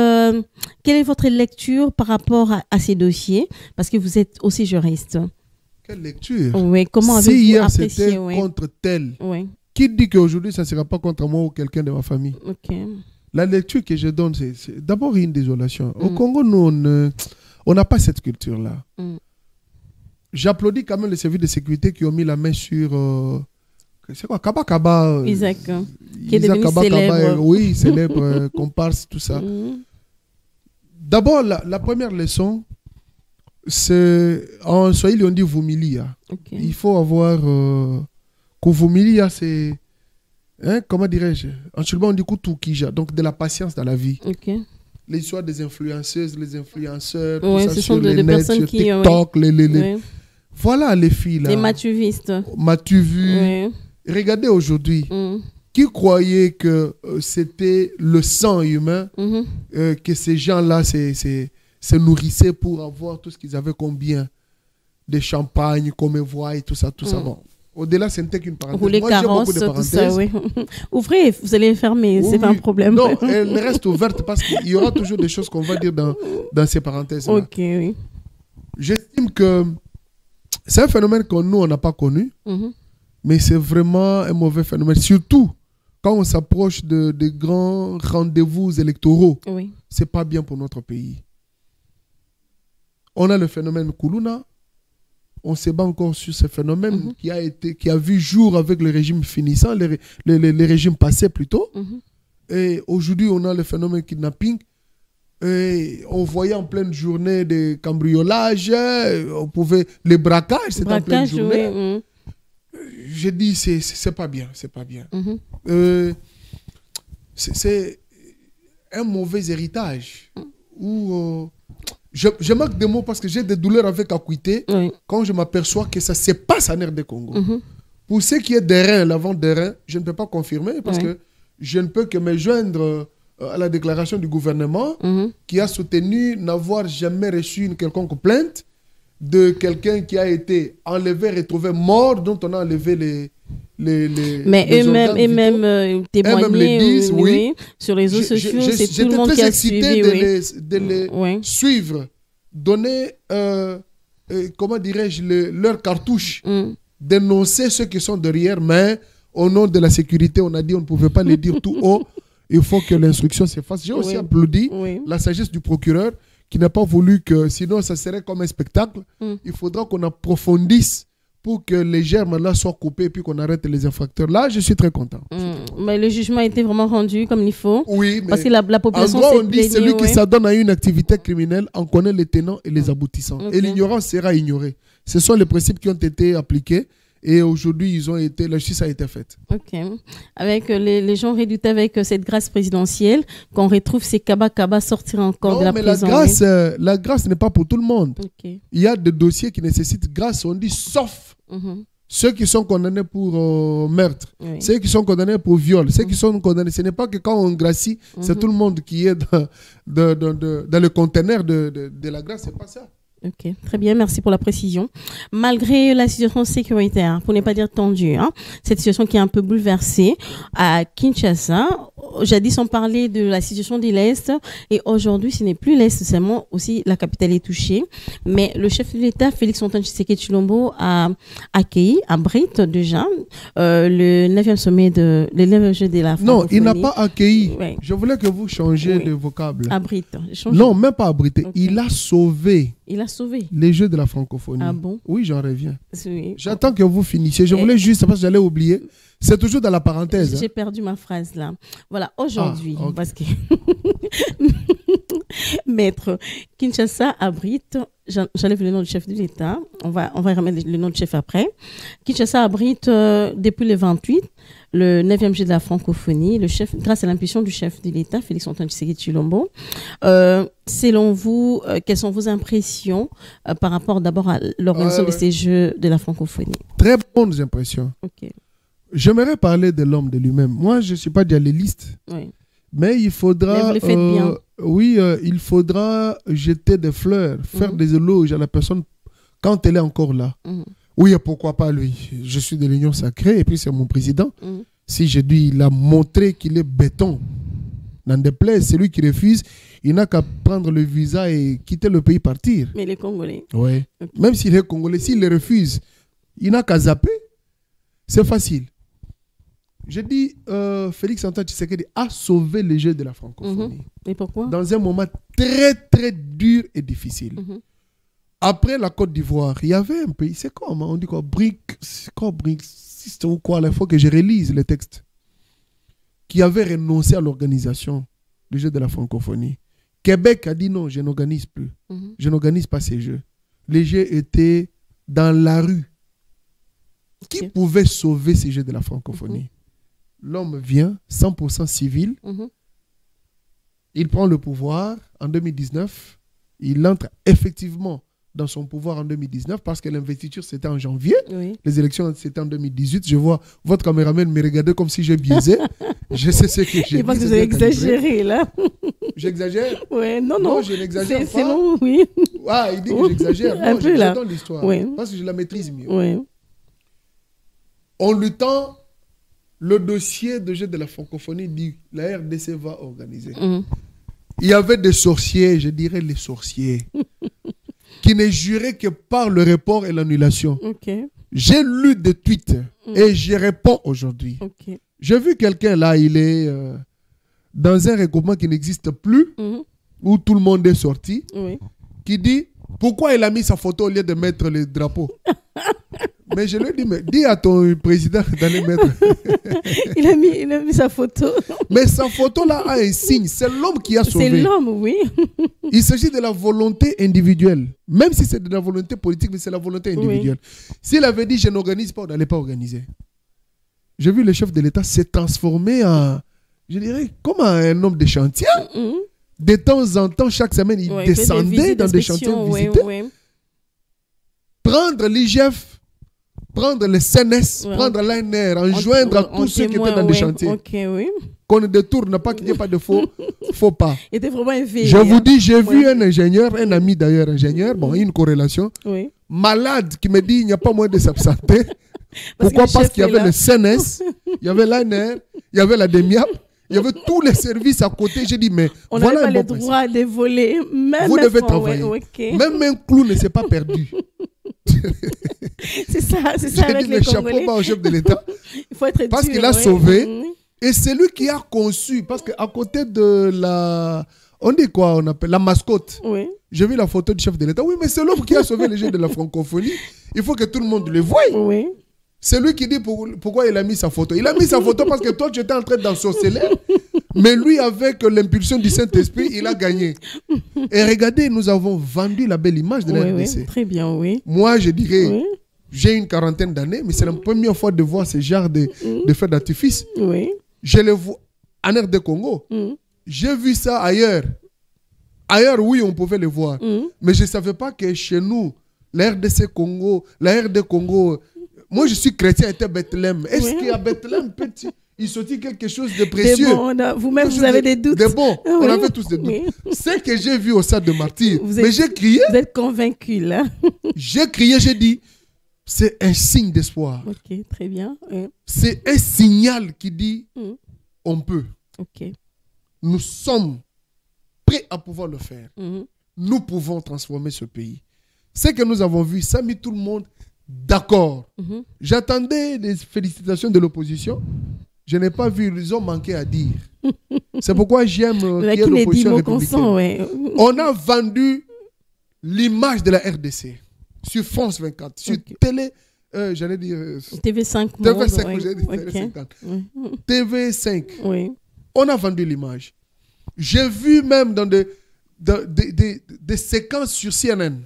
est votre lecture par rapport à ces dossiers? Parce que vous êtes aussi juriste. Quelle lecture? Oui, comment si avez-vous hier apprécié? c'était Oui. contre tel, Oui. qui dit qu'aujourd'hui ça ne sera pas contre moi ou quelqu'un de ma famille? Ok. La lecture que je donne, c'est d'abord une désolation. Au Congo, nous, on n'a pas cette culture-là. J'applaudis quand même les services de sécurité qui ont mis la main sur... c'est quoi? Kaba Kaba. Isaac, qui est devenu Kaba, célèbre. Kaba, oui, célèbre, comparse, tout ça. D'abord, la première leçon, c'est... En Swahili, on dit vumilia. Okay. Il faut avoir... Vumilia, c'est... Hein, comment dirais-je? En Chulba, on dit kutukija, donc de la patience dans la vie. Okay. L'histoire des influenceuses, les influenceurs, Ouais, tout ça, ce sur sont les des nets, personnes sur qui... TikTok, Ouais. Voilà les filles là. Les matuvistes. M'as-tu vu? Ouais. Regardez aujourd'hui. Qui croyait que c'était le sang humain que ces gens-là se nourrissaient pour avoir tout ce qu'ils avaient comme bien? Des champagnes, comme voix et tout ça, tout ça. Bon. Au-delà, ce n'était qu'une parenthèse. Rouler carrosse, tout ça, oui. Ouvrez, vous allez fermer, c'est pas un problème. Non, elle reste ouverte parce qu'il y aura toujours des choses qu'on va dire dans ces parenthèses-là. Ok, oui. J'estime que c'est un phénomène que nous, on n'a pas connu, mais c'est vraiment un mauvais phénomène. Surtout quand on s'approche de grands rendez-vous électoraux. Oui. C'est pas bien pour notre pays. On a le phénomène Koulouna. On se bat encore sur ce phénomène qui a vu jour avec le régime finissant, les régimes passés plutôt. Et aujourd'hui, on a le phénomène kidnapping. Et on voyait en pleine journée des cambriolages, les braquages, c'était en pleine journée. Oui. J'ai dit, c'est pas bien, c'est pas bien. C'est un mauvais héritage où... Je manque de mots parce que j'ai des douleurs avec Acuité quand je m'aperçois que ça se passe en RD Congo. Pour ce qui est des reins, la vente des reins, je ne peux pas confirmer parce que je ne peux que me joindre à la déclaration du gouvernement qui a soutenu n'avoir jamais reçu une quelconque plainte de quelqu'un qui a été enlevé, retrouvé mort, dont on a enlevé les mais eux-mêmes témoigner disent, oui. sur les réseaux sociaux, c'est tout le monde qui a suivi. De les suivre, donner, comment dirais-je, leur cartouche, dénoncer ceux qui sont derrière, mais au nom de la sécurité, on a dit on ne pouvait pas les dire tout haut, il faut que l'instruction se fasse. J'ai aussi applaudi la sagesse du procureur qui n'a pas voulu que, sinon ça serait comme un spectacle, il faudra qu'on approfondisse pour que les germes là soient coupés et puis qu'on arrête les infracteurs. Là, je suis très content. Mais le jugement a été vraiment rendu comme il faut. Oui, mais parce que la population en droit, on dit celui qui s'adonne à une activité criminelle en connaît les tenants et les aboutissants. Et l'ignorance sera ignorée. Ce sont les principes qui ont été appliqués et aujourd'hui, la justice a été faite. Ok. Avec les gens redoutés avec cette grâce présidentielle, qu'on retrouve ces Kaba sortir encore de la prison. Non, la grâce n'est pas pour tout le monde. Okay. Il y a des dossiers qui nécessitent grâce, on dit sauf ceux qui sont condamnés pour meurtre, ceux qui sont condamnés pour viol, ceux qui sont condamnés. Ce n'est pas que quand on gracie, c'est tout le monde qui est dans le conteneur de la grâce, c'est pas ça. Ok, très bien, merci pour la précision. Malgré la situation sécuritaire, pour ne pas dire tendue, cette situation qui est un peu bouleversée à Kinshasa, jadis on parlait de la situation de l'Est et aujourd'hui ce n'est plus l'Est seulement, aussi la capitale est touchée. Mais le chef de l'État, Félix-Antoine Tshisekedi Tshilombo, a accueilli à Brit déjà le 9e sommet de la francophonie. Non, il n'a pas accueilli. Oui. Je voulais que vous changiez de vocable. À Brit. Non, même pas à Brit. Okay. Il a sauvé. Il a sauvé les Jeux de la francophonie. Ah bon? Oui, j'en reviens. Oui. J'attends que vous finissiez. Je voulais juste, parce que j'allais oublier. C'est toujours dans la parenthèse. J'ai perdu ma phrase là. Voilà, aujourd'hui, parce que Maître Kinshasa abrite, j'enlève le nom du chef de l'État, on va remettre le nom du chef après. Kinshasa abrite depuis le 28 le 9e Jeu de la francophonie, le chef, grâce à l'impulsion du chef de l'État, Félix-Antoine Tshisekedi Tshilombo. Selon vous, quelles sont vos impressions par rapport d'abord à l'organisation de ces Jeux de la francophonie? Très bonnes impressions. Ok. j'aimerais parler de l'homme de lui-même. Moi, je ne suis pas dialéliste. Oui. Mais il faudra... Mais vous le faites bien. Oui, il faudra jeter des fleurs, faire des éloges à la personne quand elle est encore là. Oui, pourquoi pas lui? Je suis de l'Union sacrée et puis c'est mon président. Si je dis, il a montré qu'il est béton. N'en déplaise, c'est lui qui refuse. Il n'a qu'à prendre le visa et quitter le pays, partir. Mais les Congolais. Oui. Okay. Même s'il est congolais, s'il le refuse, il n'a qu'à zapper. C'est facile. Je dis, Félix Antoine Tshisekedi a sauvé le jeu de la francophonie. Et pourquoi? Dans un moment très, très dur et difficile. Après la Côte d'Ivoire, il y avait un pays, c'est quoi, on dit quoi, ou quoi, il faut que je relise le texte, qui avait renoncé à l'organisation du jeu de la francophonie. Québec a dit non, je n'organise plus. Je n'organise pas ces jeux. Les jeux étaient dans la rue. Qui pouvait sauver ces jeux de la francophonie? L'homme vient, 100% civil. Il prend le pouvoir en 2019. Il entre effectivement dans son pouvoir en 2019 parce que l'investiture c'était en janvier. Les élections c'était en 2018. Je vois votre caméraman me regarder comme si je biaisais. Je sais ce que j'ai dit. Je pense que vous avez exagéré là. J'exagère? Ouais, non. Non, je n'exagère pas. C'est long, oui. Ah, il dit que j'exagère. Un peu là. Je donne l'histoire parce que je la maîtrise mieux. En luttant, le dossier de jeu de la francophonie dit la RDC va organiser. Il y avait des sorciers, je dirais les sorciers, qui ne juraient que par le report et l'annulation. J'ai lu des tweets et j'y réponds aujourd'hui. J'ai vu quelqu'un là, il est dans un regroupement qui n'existe plus, où tout le monde est sorti, qui dit pourquoi il a mis sa photo au lieu de mettre le drapeau. Mais je lui ai dit, mais dis à ton président d'aller mettre. il a mis sa photo. Mais sa photo là a un signe. C'est l'homme qui a sauvé. C'est l'homme, oui. Il s'agit de la volonté individuelle. Même si c'est de la volonté politique, mais c'est la volonté individuelle. S'il avait dit, je n'organise pas, on n'allait pas organiser. J'ai vu le chef de l'État se transformer en, je dirais, comme un homme de chantier. De temps en temps, chaque semaine, il descendait dans des chantiers visités. Prendre l'IGF, prendre le CNS, prendre l'ANR, enjoindre à tous ceux qui étaient dans des chantiers. Qu'on ne détourne pas, qu'il n'y ait pas de faux pas. Il était vraiment éveillé. Je vous dis, j'ai vu un ingénieur, un ami d'ailleurs ingénieur, bon, une corrélation, malade, qui me dit il n'y a pas moyen de s'absenter. Pourquoi? Parce qu'il y avait le CNS, il y avait l'ANR, il y avait la DEMIAP, il y avait tous les services à côté. J'ai dit, mais on voilà n'avait pas le droit de voler. Vous devez travailler. Même un clou ne s'est pas perdu. C'est ça avec les Congolais. Chapeau bas au chef de l'État. Il faut être parce qu'il a sauvé. Et c'est lui qui a conçu. Parce qu'à côté de la... On dit quoi? On appelle la mascotte. J'ai vu la photo du chef de l'État. Oui, mais c'est l'homme qui a sauvé les jeux de la francophonie. Il faut que tout le monde le voie. C'est lui qui dit pourquoi il a mis sa photo. Il a mis sa photo parce que toi, tu étais en train d'ensorceler. Mais lui, avec l'impulsion du Saint-Esprit, il a gagné. Et regardez, nous avons vendu la belle image de la RDC. Très bien, Moi, je dirais, j'ai une quarantaine d'années, mais c'est la première fois de voir ce genre de feux d'artifice. Je le vois en RD Congo. J'ai vu ça ailleurs. Ailleurs, oui, on pouvait le voir. Mais je ne savais pas que chez nous, la RDC Congo, la RD Congo... Moi, je suis chrétien, était Bethléem. Est-ce qu'à Bethléem, petit, il sortit quelque chose de précieux? Vous-même, vous avez des doutes. On avait tous des doutes. Ce que j'ai vu au stade de martyr, mais j'ai crié. Vous êtes convaincu, là. J'ai crié, j'ai dit, c'est un signe d'espoir. Ok, très bien. C'est un signal qui dit, on peut. Nous sommes prêts à pouvoir le faire. Nous pouvons transformer ce pays. Ce que nous avons vu, ça a mis tout le monde d'accord. J'attendais les félicitations de l'opposition. Je n'ai pas vu, ils ont manqué à dire. C'est pourquoi j'aime qu'il y ait l'opposition républicaine. On a vendu l'image de la RDC sur France 24, sur télé, j'allais dire... TV5. TV5, j'allais dire TV50. TV5. On a vendu l'image. J'ai vu même dans des séquences sur CNN.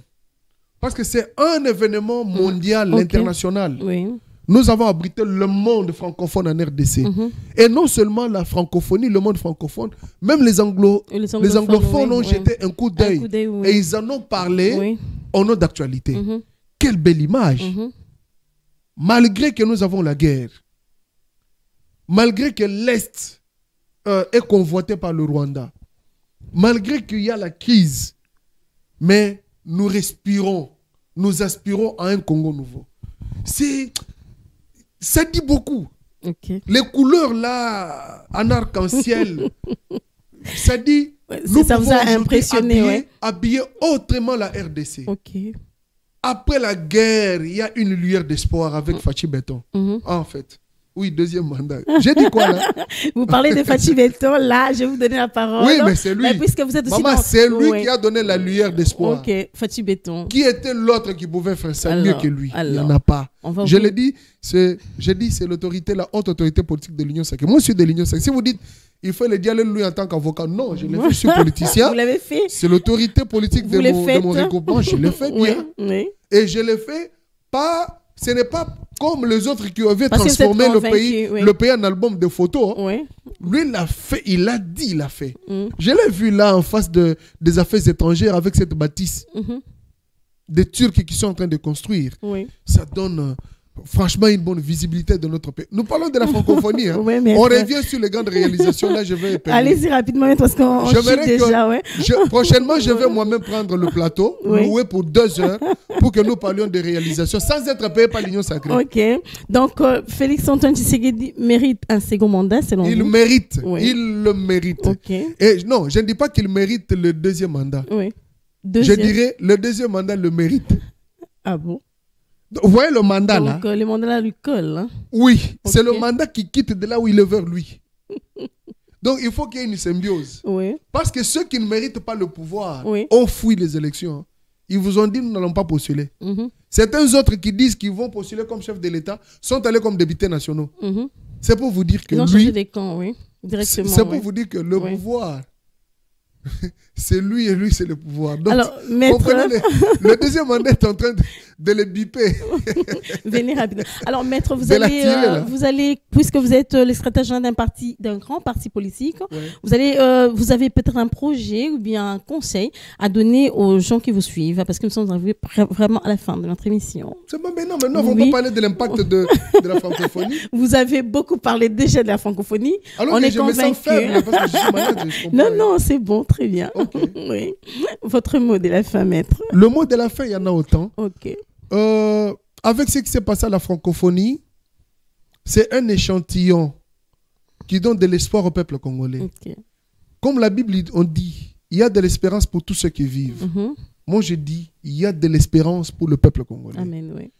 Parce que c'est un événement mondial, international. Nous avons abrité le monde francophone en RDC. Et non seulement la francophonie, le monde francophone, même les anglophones ont jeté un coup d'œil. Et ils en ont parlé en nom d'actualité. Quelle belle image. Malgré que nous avons la guerre, malgré que l'Est est convoité par le Rwanda, malgré qu'il y a la crise, mais nous respirons, nous aspirons à un Congo nouveau. Ça dit beaucoup. Okay. Les couleurs là, en arc-en-ciel, ça dit, ça vous a impressionné, habiller autrement la RDC. Okay. Après la guerre, il y a une lueur d'espoir avec Fachi Béton. En fait. Oui, deuxième mandat. J'ai dit quoi là? Vous parlez de Fachi Béton, là, je vais vous donner la parole. Oui, mais c'est lui. Mais puisque vous êtes aussi Maman, c'est lui qui a donné la lueur d'espoir. Ok, Fachi Béton. Qui était l'autre qui pouvait faire ça mieux que lui? Il n'y en a pas. Je l'ai dit, c'est l'autorité, la haute autorité politique de l'Union sacrée. Moi, je suis de l'Union sacrée. Si vous dites, il faut le dialogue lui en tant qu'avocat, non, je l'ai fait, je suis politicien. Vous l'avez fait? C'est l'autorité politique de mon regroupement. Je l'ai fait bien. Oui. Et je l'ai fait pas... Ce n'est pas comme les autres qui avaient transformé le pays en album de photos. Oui. Lui, il l'a fait, il l'a dit, il l'a fait. Je l'ai vu là en face des affaires étrangères avec cette bâtisse. Des Turcs qui sont en train de construire. Oui. Ça donne franchement une bonne visibilité de notre pays. Nous parlons de la francophonie. Hein. Oui, on revient sur les grandes réalisations. Là, je vais allez-y rapidement parce qu'on chute déjà. Ouais. Prochainement, je vais moi-même prendre le plateau, louer pour 2 heures pour que nous parlions de réalisations sans être payé par l'Union sacrée. Ok. Donc, Félix-Antoine Tshisekedi mérite un second mandat, selon vous? Il le mérite. Okay. Et non, je ne dis pas qu'il mérite le deuxième mandat. Oui. Je dirais le deuxième mandat le mérite. Ah bon? Vous voyez le mandat là? Donc, le mandat là lui colle. Hein? Oui, c'est le mandat qui quitte de là où il est vers lui. Donc il faut qu'il y ait une symbiose. Oui. Parce que ceux qui ne méritent pas le pouvoir ont fui les élections. Ils vous ont dit nous n'allons pas postuler. Certains autres qui disent qu'ils vont postuler comme chef de l'État sont allés comme députés nationaux. C'est pour vous dire que ils ont changé des camps, oui. Directement. C'est pour vous dire que le pouvoir... c'est lui et lui, c'est le pouvoir. Donc, alors, maître... le deuxième mandat est en train de le biper. Venez rapidement. Alors, maître, vous allez, puisque vous êtes le secrétaire général d'un grand parti politique, vous avez peut-être un projet ou bien un conseil à donner aux gens qui vous suivent, parce que nous sommes arrivés vraiment à la fin de notre émission. C'est bon, mais non, on va pas parler de l'impact de la francophonie. Vous avez beaucoup parlé déjà de la francophonie. Alors on est je me sens faible parce que je suis malade. Non, c'est bon, très bien. Okay. Oui. Votre mot de la fin, maître. Le mot de la fin, il y en a autant. Ok. Avec ce qui s'est passé à la francophonie, c'est un échantillon qui donne de l'espoir au peuple congolais. Okay. Comme la Bible on dit, il y a de l'espérance pour tous ceux qui vivent. Moi, je dis, il y a de l'espérance pour le peuple congolais. Amen, oui.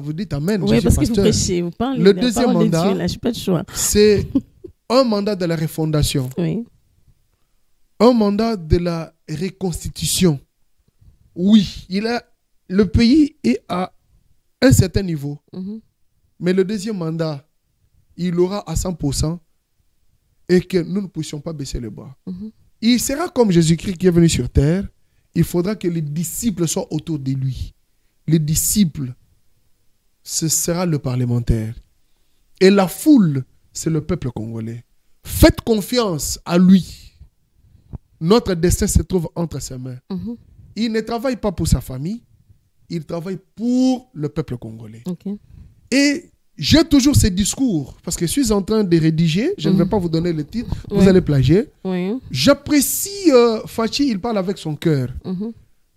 Vous dites Amen. Oui, parce que vous prêchez, vous parlez. Le deuxième mandat, je n'ai pas de choix. C'est un mandat de la refondation. Oui. Un mandat de la reconstitution. Oui, le pays est à un certain niveau. Mais le deuxième mandat, il aura à 100% et que nous ne puissions pas baisser les bras. Il sera comme Jésus-Christ qui est venu sur terre. Il faudra que les disciples soient autour de lui. Les disciples, ce sera le parlementaire. Et la foule, c'est le peuple congolais. Faites confiance à lui. Notre destin se trouve entre ses mains. Il ne travaille pas pour sa famille, il travaille pour le peuple congolais. Okay. Et j'ai toujours ces discours, parce que je suis en train de rédiger, je ne vais pas vous donner le titre, vous allez plagier. J'apprécie Fachi, il parle avec son cœur.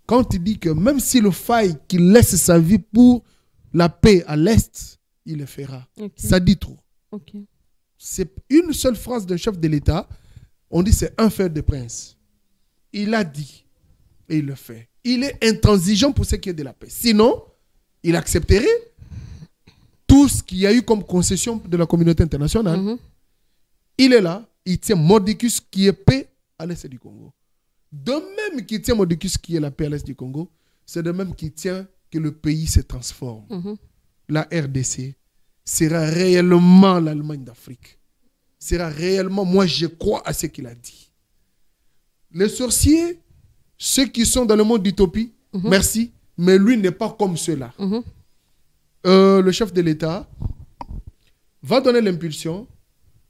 Quand il dit que même si le faille qu'il laisse sa vie pour la paix à l'Est, il le fera. Ça dit trop. C'est une seule phrase d'un chef de l'État. On dit c'est un fer de prince. Il a dit et il le fait. Il est intransigeant pour ce qui est de la paix. Sinon, il accepterait tout ce qu'il y a eu comme concession de la communauté internationale. Il est là, il tient Mordicus qui est paix à l'est du Congo. De même qu'il tient Mordicus qui est la paix à l'est du Congo, c'est de même qu'il tient que le pays se transforme. La RDC sera réellement l'Allemagne d'Afrique. Sera réellement, moi je crois à ce qu'il a dit. Les sorciers, ceux qui sont dans le monde d'utopie, merci, mais lui n'est pas comme ceux-là. Le chef de l'État va donner l'impulsion,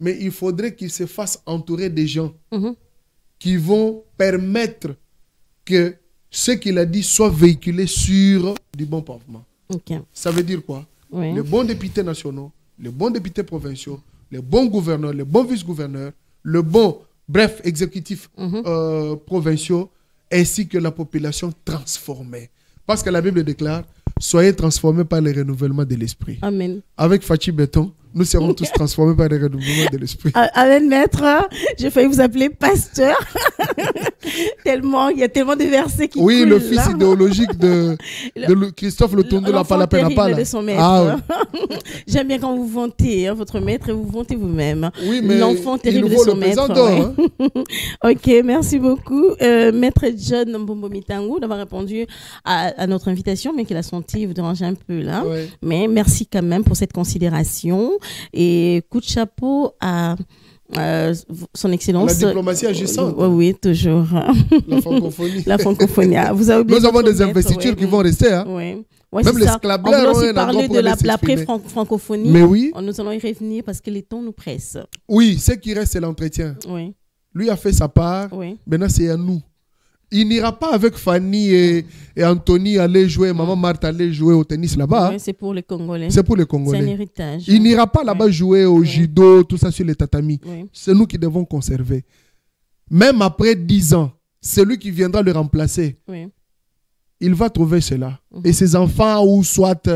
mais il faudrait qu'il se fasse entourer des gens qui vont permettre que ce qu'il a dit soit véhiculé sur du bon pavement. Ça veut dire quoi? Les bons députés nationaux, les bons députés provinciaux les bons gouverneurs, les bons vice-gouverneurs, le bon, bref, exécutif provinciaux, ainsi que la population transformée. Parce que la Bible déclare, soyez transformés par le renouvellement de l'esprit. Amen. Avec Fachi Béton, nous serons tous transformés par le renouvellement de l'esprit. Amen, maître. J'ai failli vous appeler pasteur. Il y a tellement de versets qui oui, coulent, le fils là. Idéologique de Christophe Le Tondo n'a pas la peine à pas. De son maître. Ah, oui. J'aime bien quand vous vantez votre maître et vous vantez vous-même. Oui, mais l'enfant terrible de son maître. Ouais. Ok, merci beaucoup, maître John Mbombo Mitangu, d'avoir répondu à notre invitation, mais qu'il a senti vous déranger un peu là. Ouais. Mais merci quand même pour cette considération et coup de chapeau à son excellence. La diplomatie agissante. Oui, toujours. La francophonie. La francophonie. Vous avez oublié nous avons des maître, investitures qui vont rester. Hein. Oui. Ouais, même les ça. sclablaires on va aussi parler de l'après-francophonie. Mais oui. Nous allons y revenir parce que les temps nous pressent. Oui, ce qui reste, c'est l'entretien. Oui. Lui a fait sa part. Oui. Maintenant, c'est à nous. Il n'ira pas avec Fanny et Anthony aller jouer, Maman Marthe aller jouer au tennis là-bas. Oui, c'est pour les Congolais. C'est pour les Congolais. C'est un héritage. Il n'ira pas là-bas jouer au judo, tout ça sur les tatamis. Oui. C'est nous qui devons conserver. Même après 10 ans, celui qui viendra le remplacer, il va trouver cela. Et ses enfants ou soit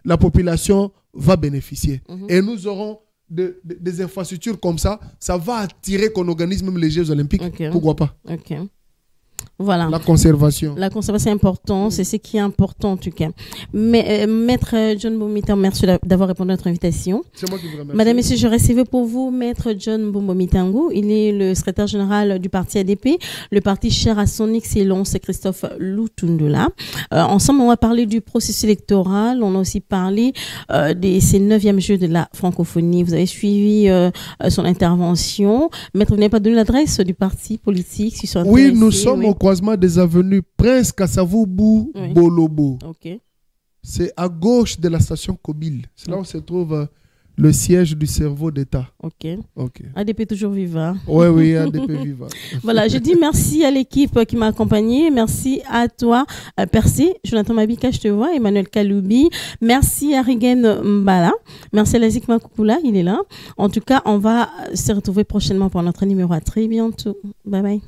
la population va bénéficier. Et nous aurons des infrastructures comme ça. Ça va attirer qu'on organise même les Jeux Olympiques. Pourquoi pas? Ok. Voilà. La conservation. La conservation est importante, c'est ce qui est important en tout cas. Mais maître John Mbombo, merci d'avoir répondu à notre invitation. C'est moi qui vous remercie. Madame, messieurs, je recevais pour vous maître John Mbombo Mitangu. Il est le secrétaire général du parti ADP, le parti cher à son excellence Christophe Lutundula. Ensemble, on va parler du processus électoral. On a aussi parlé de ces 9e Jeux de la francophonie. Vous avez suivi son intervention. Maître, vous n'avez pas donné l'adresse du parti politique si sont Oui, nous sommes au croisement des avenues Prince Kassavoubou Bolobo. Okay. C'est à gauche de la station Kobil. C'est là où se trouve le siège du cerveau d'État. Ok. ADP toujours vivant. Oui, ADP vivant. Voilà, je dis merci à l'équipe qui m'a accompagné. Merci à toi, Percy. Jonathan Mabika, je te vois. Emmanuel Kaloubi. Merci à Rigen Mbala. Merci à Lazik Makoukoula, il est là. En tout cas, on va se retrouver prochainement pour notre numéro. À très bientôt. Bye bye.